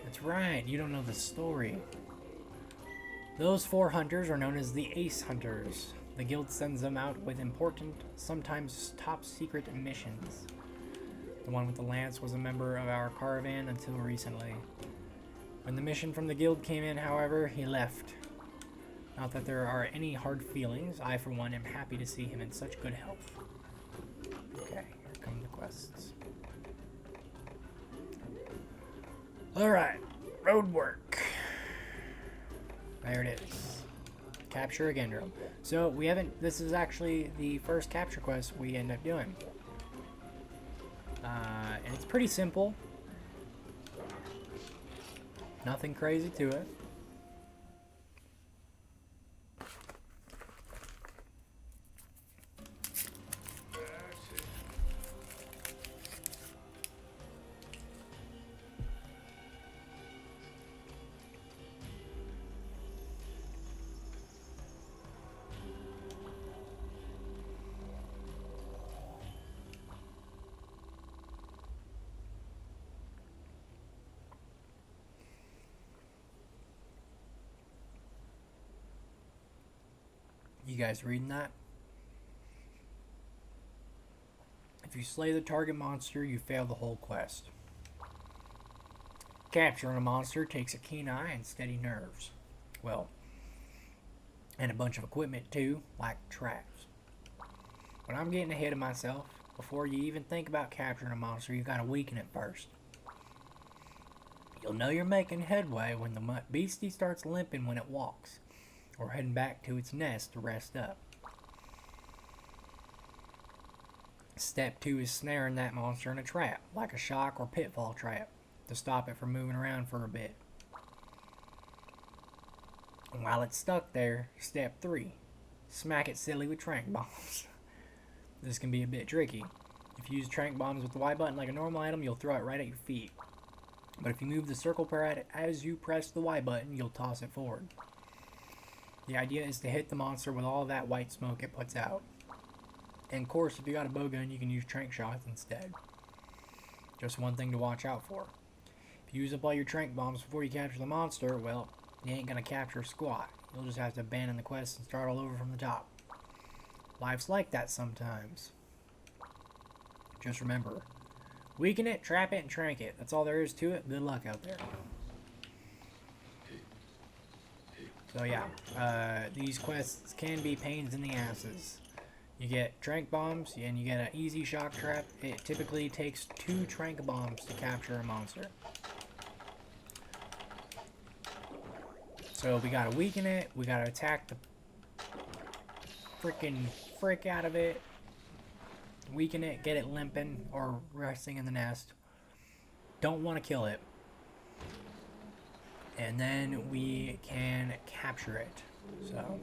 That's right, you don't know the story. Those 4 hunters are known as the Ace Hunters. The guild sends them out with important, sometimes top secret missions. The one with the lance was a member of our caravan until recently. When the mission from the guild came in, however, he left. Not that there are any hard feelings. I, for one, am happy to see him in such good health. Okay. Come to quests. Alright, Roadwork. There it is. Capture a Gendrome. So we haven't, this is actually the first capture quest we end up doing. And it's pretty simple. Nothing crazy to it. You guys reading that? If you slay the target monster, you fail the whole quest. Capturing a monster takes a keen eye and steady nerves. Well, and a bunch of equipment too, like traps. But I'm getting ahead of myself. Before you even think about capturing a monster, you gotta weaken it first. You'll know you're making headway when the beastie starts limping when it walks, or heading back to its nest to rest up. Step 2 is snaring that monster in a trap, like a shock or pitfall trap, to stop it from moving around for a bit. And while it's stuck there, step 3, smack it silly with trank bombs. This can be a bit tricky. If you use trank bombs with the Y button like a normal item, you'll throw it right at your feet. But if you move the circle pad as you press the Y button, you'll toss it forward. The idea is to hit the monster with all that white smoke it puts out. And of course, if you got a bowgun, you can use trank shots instead. Just one thing to watch out for. If you use up all your trank bombs before you capture the monster, well, you ain't gonna capture squat. You'll just have to abandon the quest and start all over from the top. Life's like that sometimes. Just remember, weaken it, trap it, and trank it. That's all there is to it. Good luck out there. So yeah, these quests can be pains in the asses. You get trank bombs, and you get an easy shock trap. It typically takes 2 trank bombs to capture a monster. So we gotta weaken it, we gotta attack the freaking frick out of it, weaken it, get it limping or resting in the nest. Don't want to kill it. And then we can capture it. So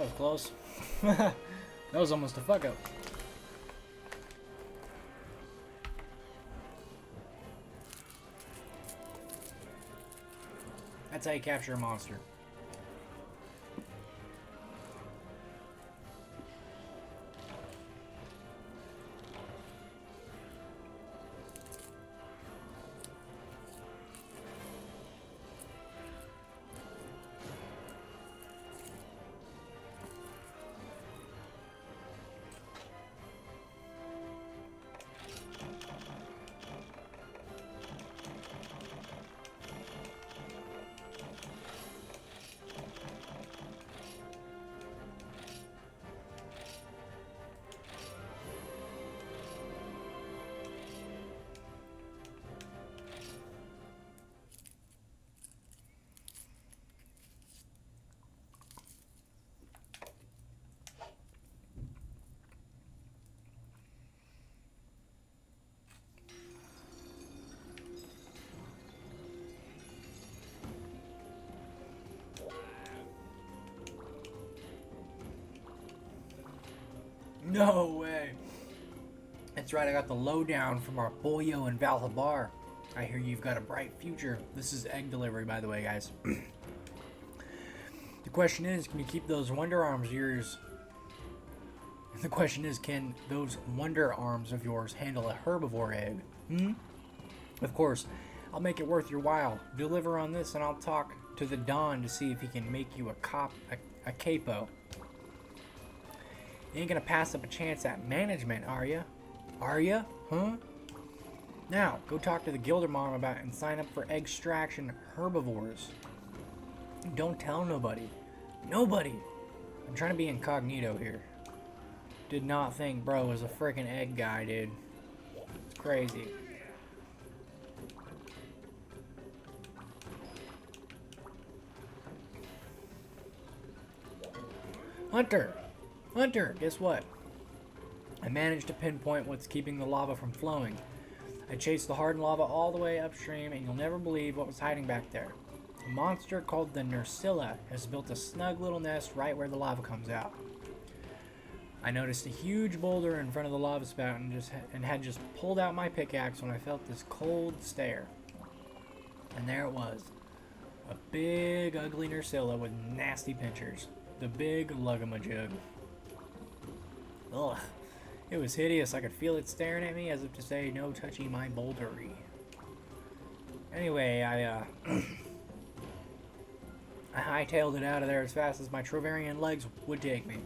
was close. That was almost a fuck up. That's how you capture a monster. No way. That's right, I got the lowdown from our boyo in Valhabar. I hear you've got a bright future. This is egg delivery, by the way, guys. The question is, can you keep those wonder arms of yours? The question is, can those wonder arms of yours handle a herbivore egg? Of course, I'll make it worth your while. Deliver on this and I'll talk to the Don to see if he can make you a capo. You ain't gonna pass up a chance at management, are ya? Are ya? Huh? Now, go talk to the Gildermom about it and sign up for extraction herbivores. Don't tell nobody. Nobody! I'm trying to be incognito here. Did not think bro was a freaking egg guy, dude. It's crazy. Hunter! Hunter, guess what? I managed to pinpoint what's keeping the lava from flowing. I chased the hardened lava all the way upstream, and you'll never believe what was hiding back there. A monster called the Nursilla has built a snug little nest right where the lava comes out. I noticed a huge boulder in front of the lava spout and had just pulled out my pickaxe when I felt this cold stare. And there it was. A big, ugly Nursilla with nasty pinchers. The big Luggamajug. Ugh. It was hideous. I could feel it staring at me as if to say, no touchy my bouldery. Anyway, I hightailed it out of there as fast as my Trovarian legs would take me.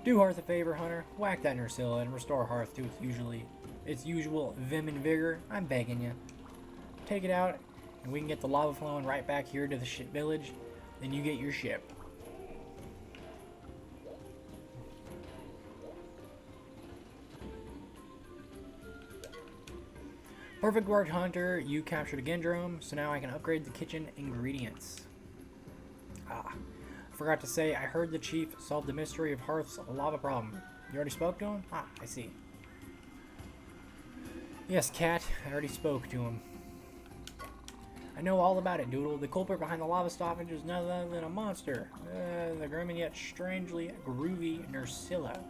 Do Harth a favor, Hunter. Whack that Nursilla and restore Harth to its usual vim and vigor. I'm begging you. Take it out, and we can get the lava flowing right back here to the ship village. Then you get your ship. Perfect work, Hunter. You captured a Gendrome, so now I can upgrade the kitchen ingredients. I forgot to say, I heard the chief solved the mystery of Harth's lava problem. You already spoke to him? I see. Yes, Cat, I already spoke to him. I know all about it, Doodle. The culprit behind the lava stoppage is none other than a monster. The grim and yet strangely groovy Nursilla.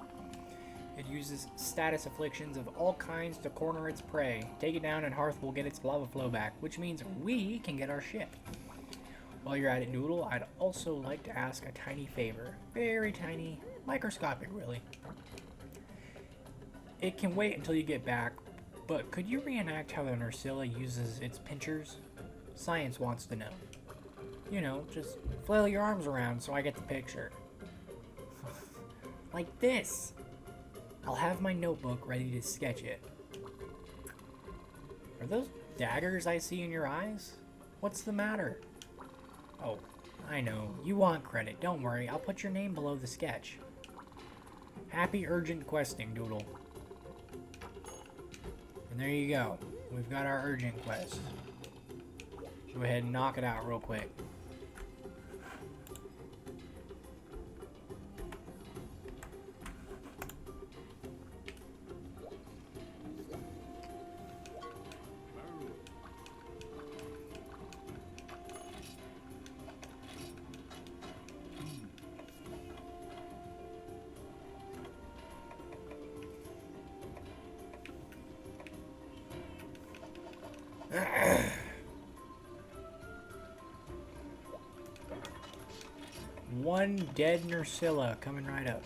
It uses status afflictions of all kinds to corner its prey. Take it down and Harth will get its lava flow back, which means we can get our ship. While you're at it, Doodle, I'd also like to ask a tiny favor. Very tiny. Microscopic, really. It can wait until you get back, but could you reenact how the Nursilla uses its pinchers? Science wants to know. You know, just flail your arms around so I get the picture. Like this. I'll have my notebook ready to sketch it. Are those daggers I see in your eyes? What's the matter? Oh, I know. You want credit. Don't worry. I'll put your name below the sketch. Happy urgent questing, Doodle. And there you go. We've got our urgent quest. Go ahead and knock it out real quick. One dead Nursilla coming right up.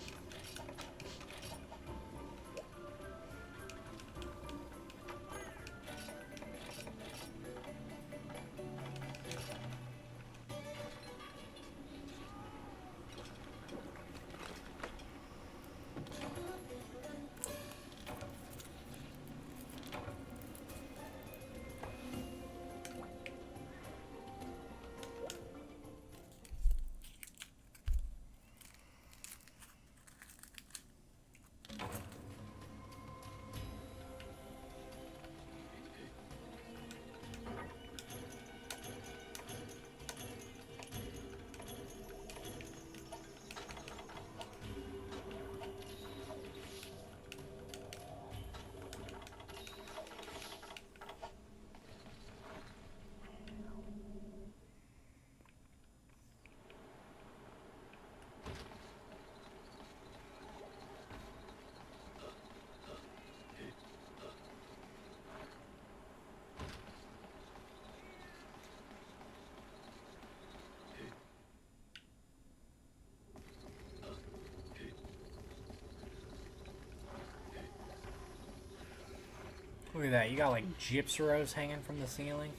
Look at that, you got like gypseros hanging from the ceiling.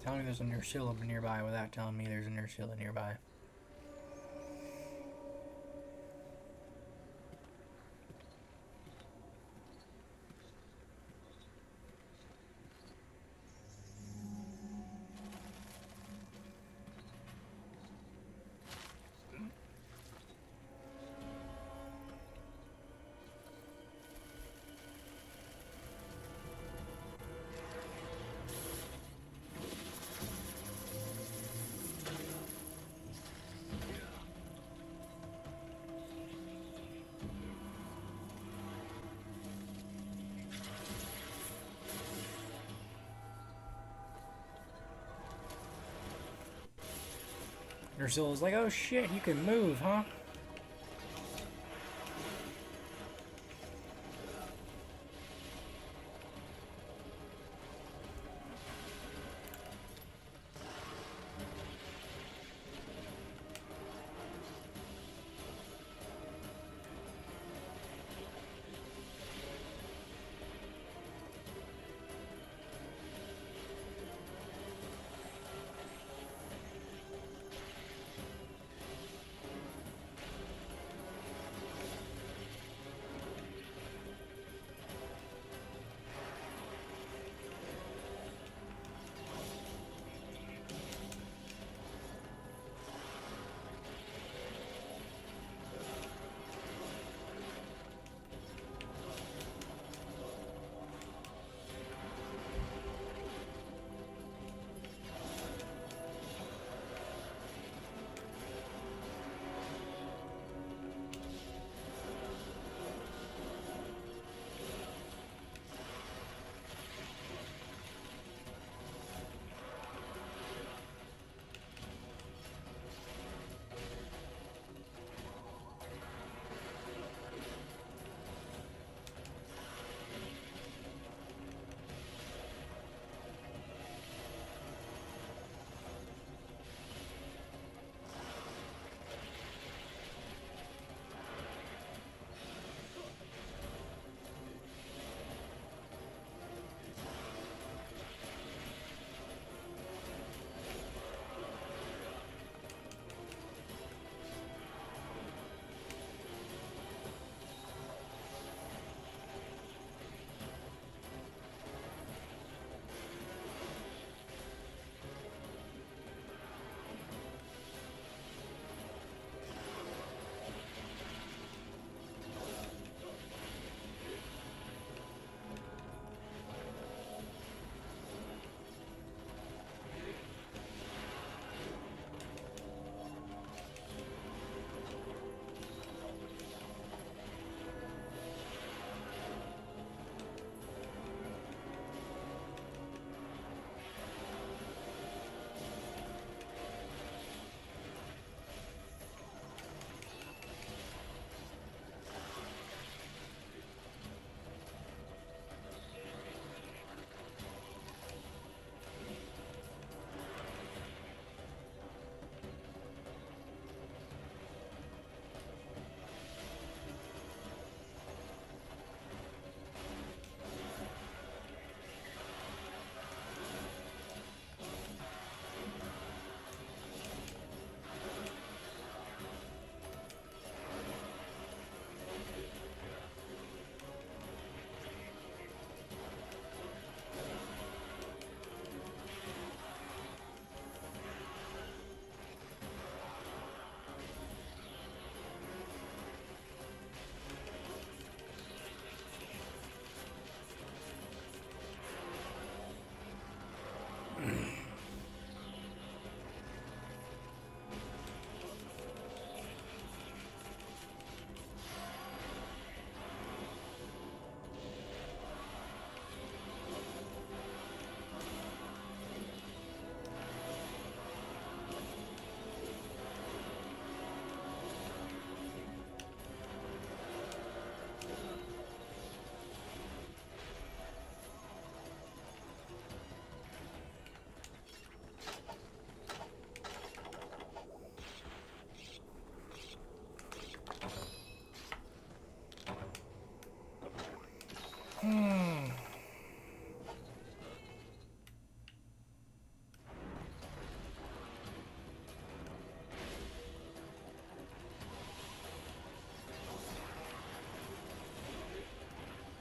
Tell me there's a Nursilla nearby without telling me there's a Nursilla nearby. Nursilla's like, oh shit, you can move, huh?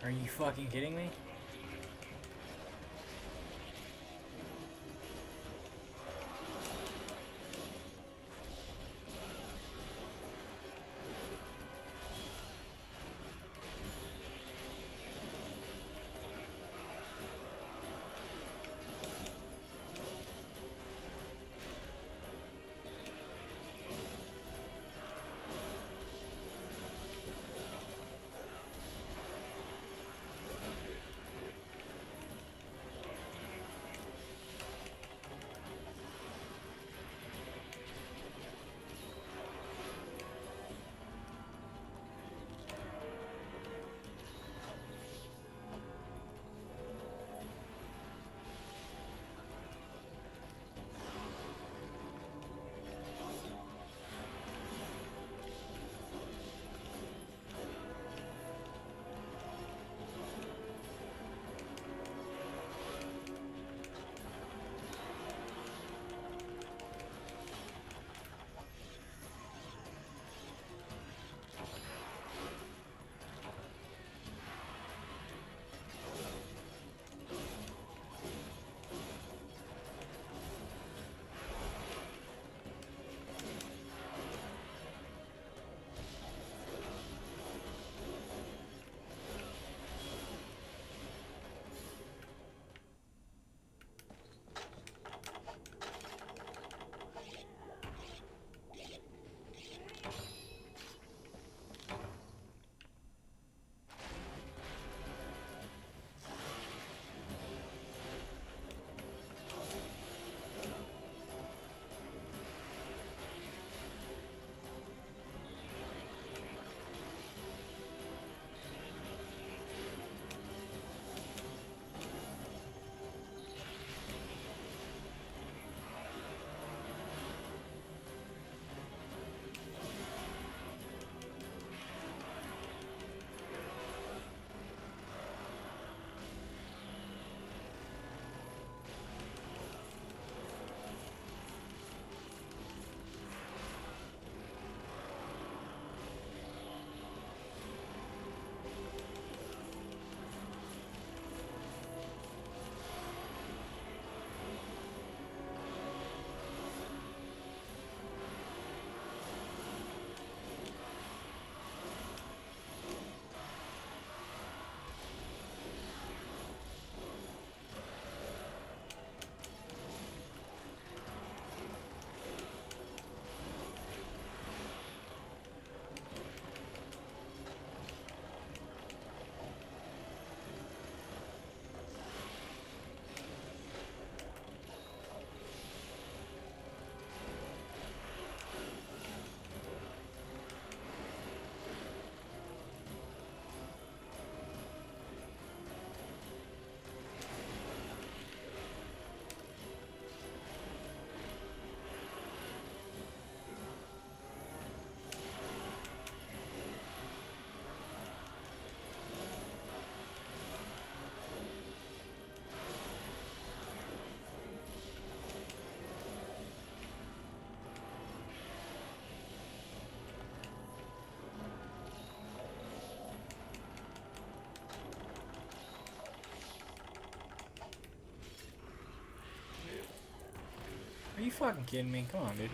Are you fucking kidding me? Are you fucking kidding me? Come on, dude.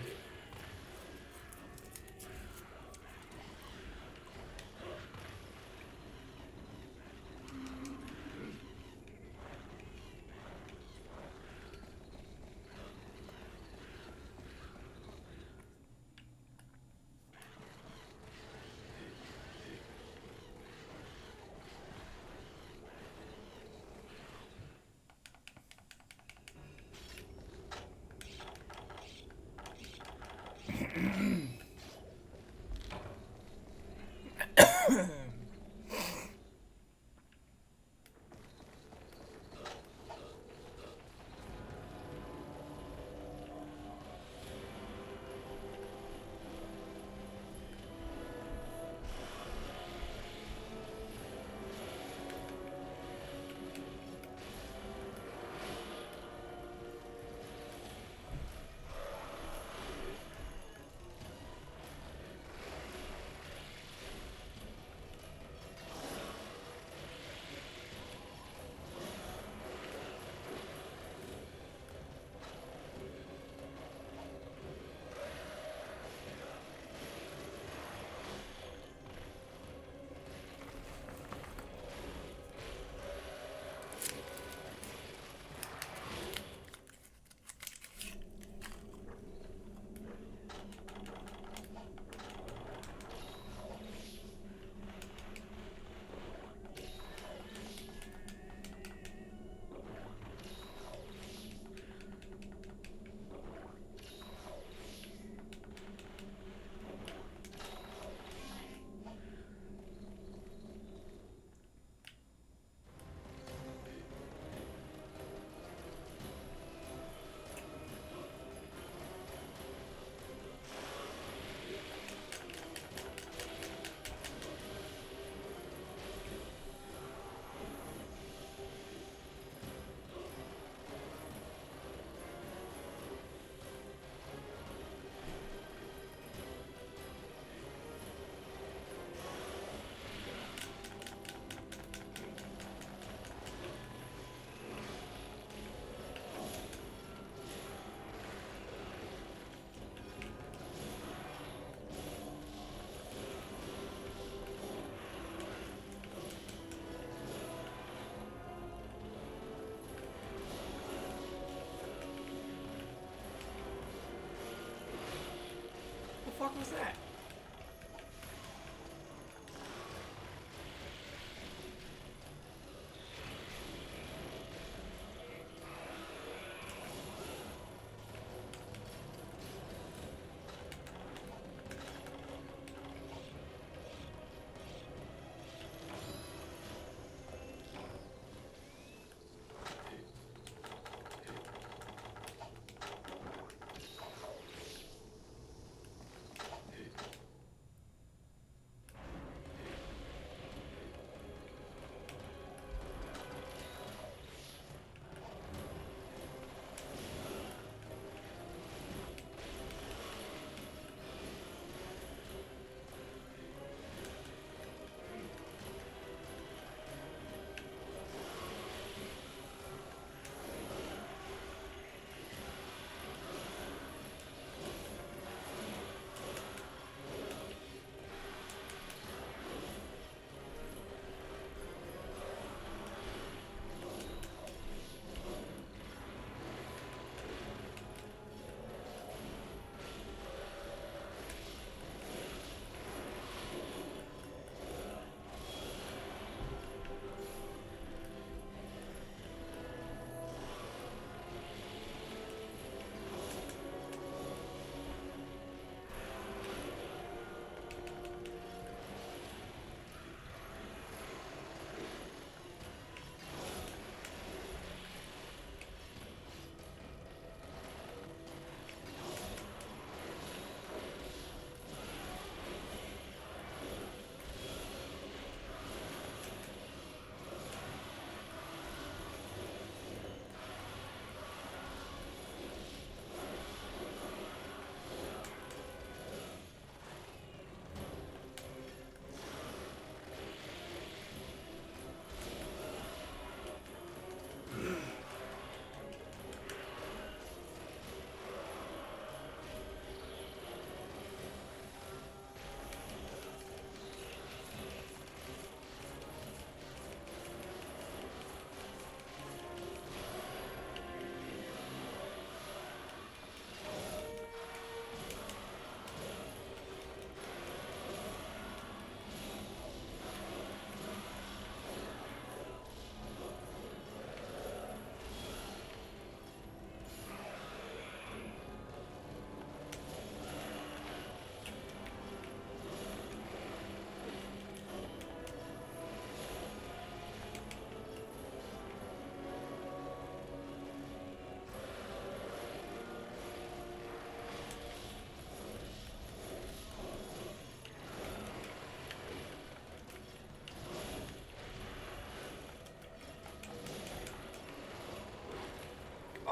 was that?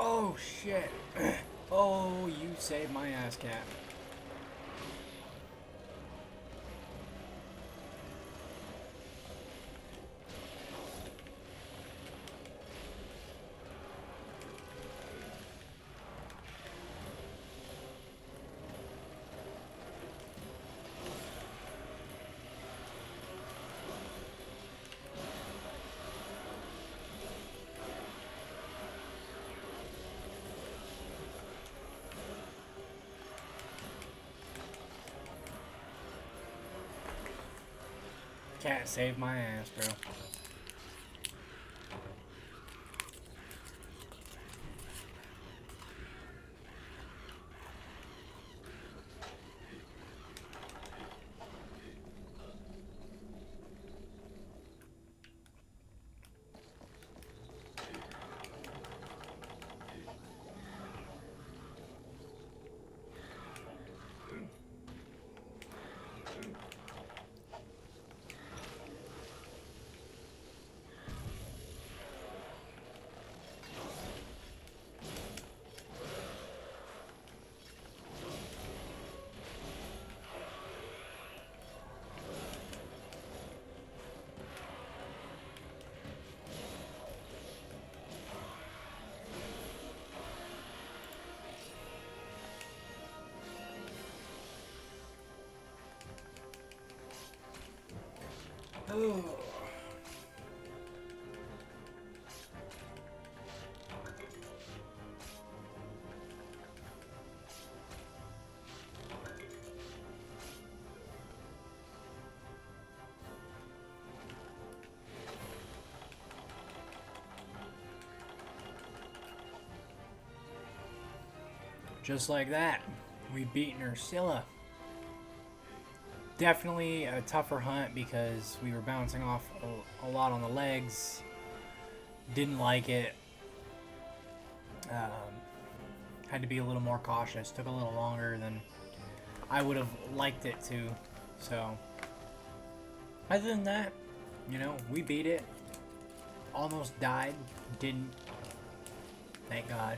Oh shit. Oh, you saved my ass, cat. Cat saved my ass, bro. Oh. Just like that, we beaten Ursula. Definitely a tougher hunt because we were bouncing off a lot on the legs. Didn't like it. Had to be a little more cautious. Took a little longer than I would have liked it to. So, other than that, you know, we beat it. Almost died. Didn't. Thank God.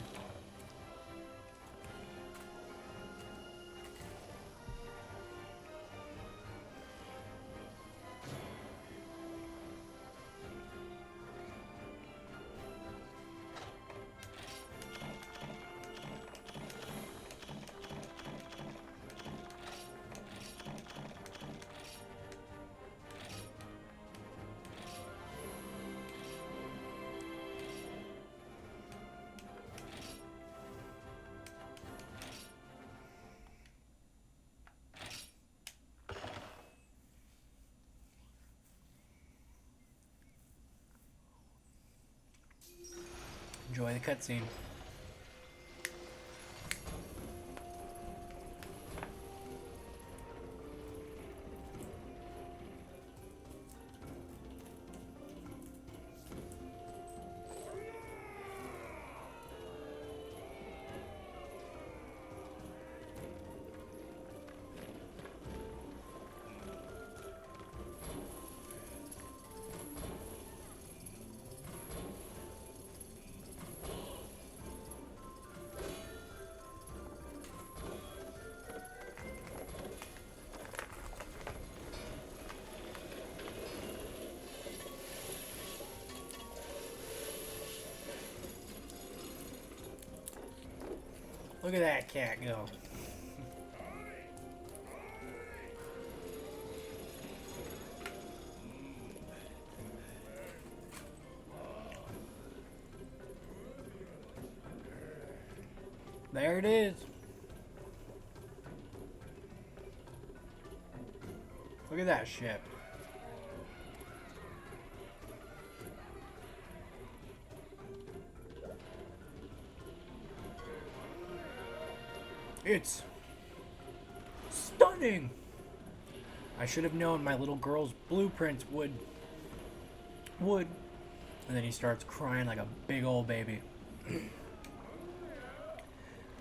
Enjoy the cutscene. Look at that cat go. There it is. Look at that ship. It's stunning. I should have known my little girl's blueprints would. And then he starts crying like a big old baby.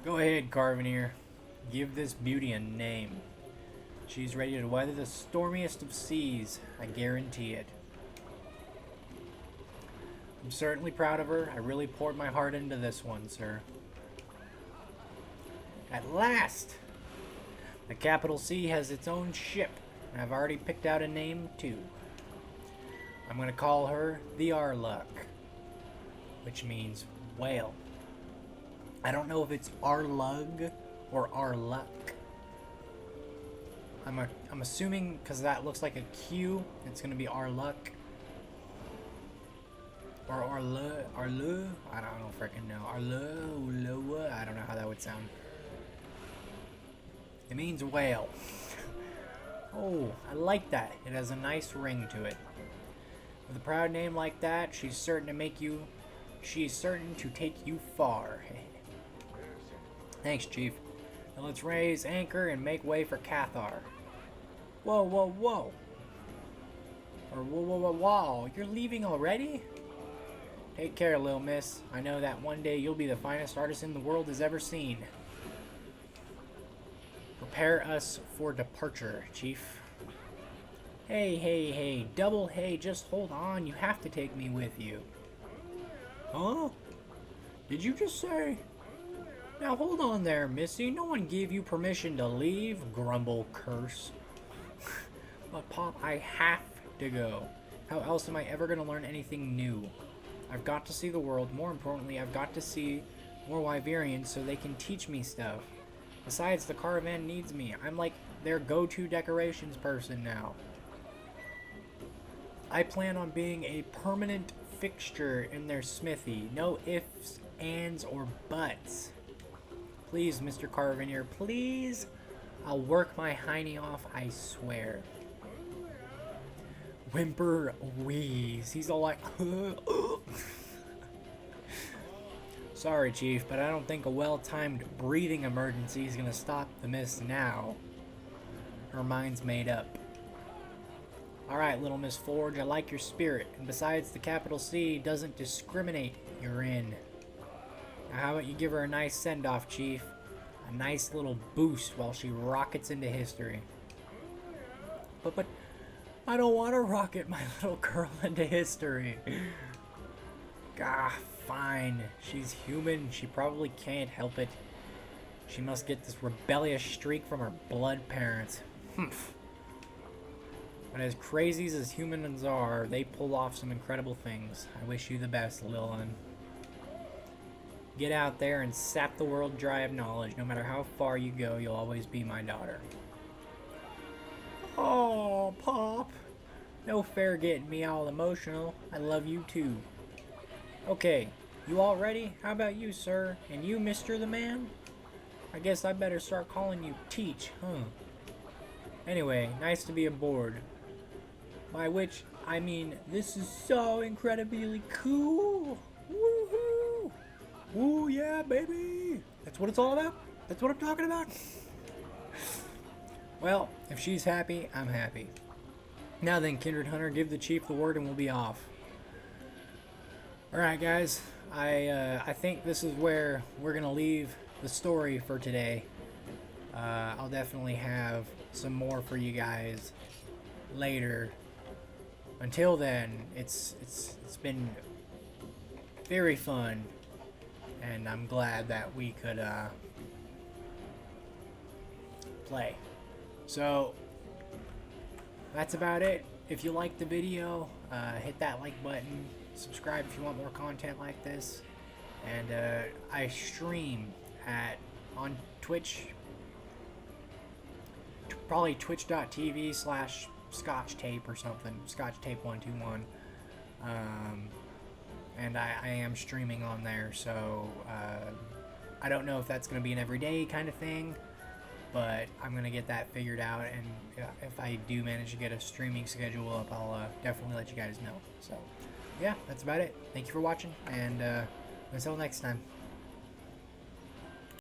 Go ahead, Carveneer. Give this beauty a name. She's ready to weather the stormiest of seas. I guarantee it. I'm certainly proud of her. I really poured my heart into this one, sir. At last! The capital C has its own ship, and I've already picked out a name, too. I'm gonna call her the Arluck, which means whale. I don't know if it's Arlug or Arluck. I'm assuming, because that looks like a Q, it's gonna be Arluck. Or Arlu? I don't freaking know. Arlu, I don't know how that would sound. It means whale. Oh, I like that. It has a nice ring to it. With a proud name like that, she's certain to take you far. Thanks, Chief. Now let's raise anchor and make way for Cathar. Whoa, whoa, whoa. Or whoa, whoa, whoa, whoa. You're leaving already? Take care, little miss. I know that one day you'll be the finest artisan the world has ever seen. Prepare us for departure, Chief. Hey, double hey, just hold on. You have to take me with you. Huh? Did you just say? Now hold on there, Missy. No one gave you permission to leave, grumble curse. But Pop, I have to go. How else am I ever going to learn anything new? I've got to see the world. More importantly, I've got to see more Wyverians so they can teach me stuff. Besides, the caravan needs me. I'm like their go-to decorations person now. I plan on being a permanent fixture in their smithy. No ifs, ands, or buts. Please, Mr. Carveneer, please. I'll work my hiney off, I swear. Whimper wheeze. He's all like... Sorry, Chief, but I don't think a well-timed breathing emergency is gonna stop the mist now. Her mind's made up. Alright, little Miss Forge, I like your spirit, and besides, the capital C doesn't discriminate. You're in. Now how about you give her a nice send-off, Chief? A nice little boost while she rockets into history. But, I don't want to rocket my little girl into history. Gah, fine. She's human. She probably can't help it. She must get this rebellious streak from her blood parents. Humph. But as crazies as humans are, they pull off some incredible things. I wish you the best, Lillian. Get out there and sap the world dry of knowledge. No matter how far you go, you'll always be my daughter. Oh, Pop. No fair getting me all emotional. I love you too. Okay, you all ready? How about you, sir? And you, Mr. the Man? I guess I better start calling you Teach, huh? Anyway, nice to be aboard. By which, I mean, this is so incredibly cool. Woohoo! Woo, yeah, baby! That's what it's all about? That's what I'm talking about? Well, if she's happy, I'm happy. Now then, Kindred Hunter, give the Chief the word and we'll be off. Alright, guys. I think this is where we're going to leave the story for today. I'll definitely have some more for you guys later. Until then, it's been very fun, and I'm glad that we could play. So that's about it. If you liked the video, hit that like button, subscribe if you want more content like this, and I stream on Twitch, probably twitch.tv/scotchtape or something, scotchtape121, and I am streaming on there, so I don't know if that's going to be an everyday kind of thing, but I'm going to get that figured out, and if I do manage to get a streaming schedule up, I'll definitely let you guys know. So yeah, that's about it. Thank you for watching, and until next time.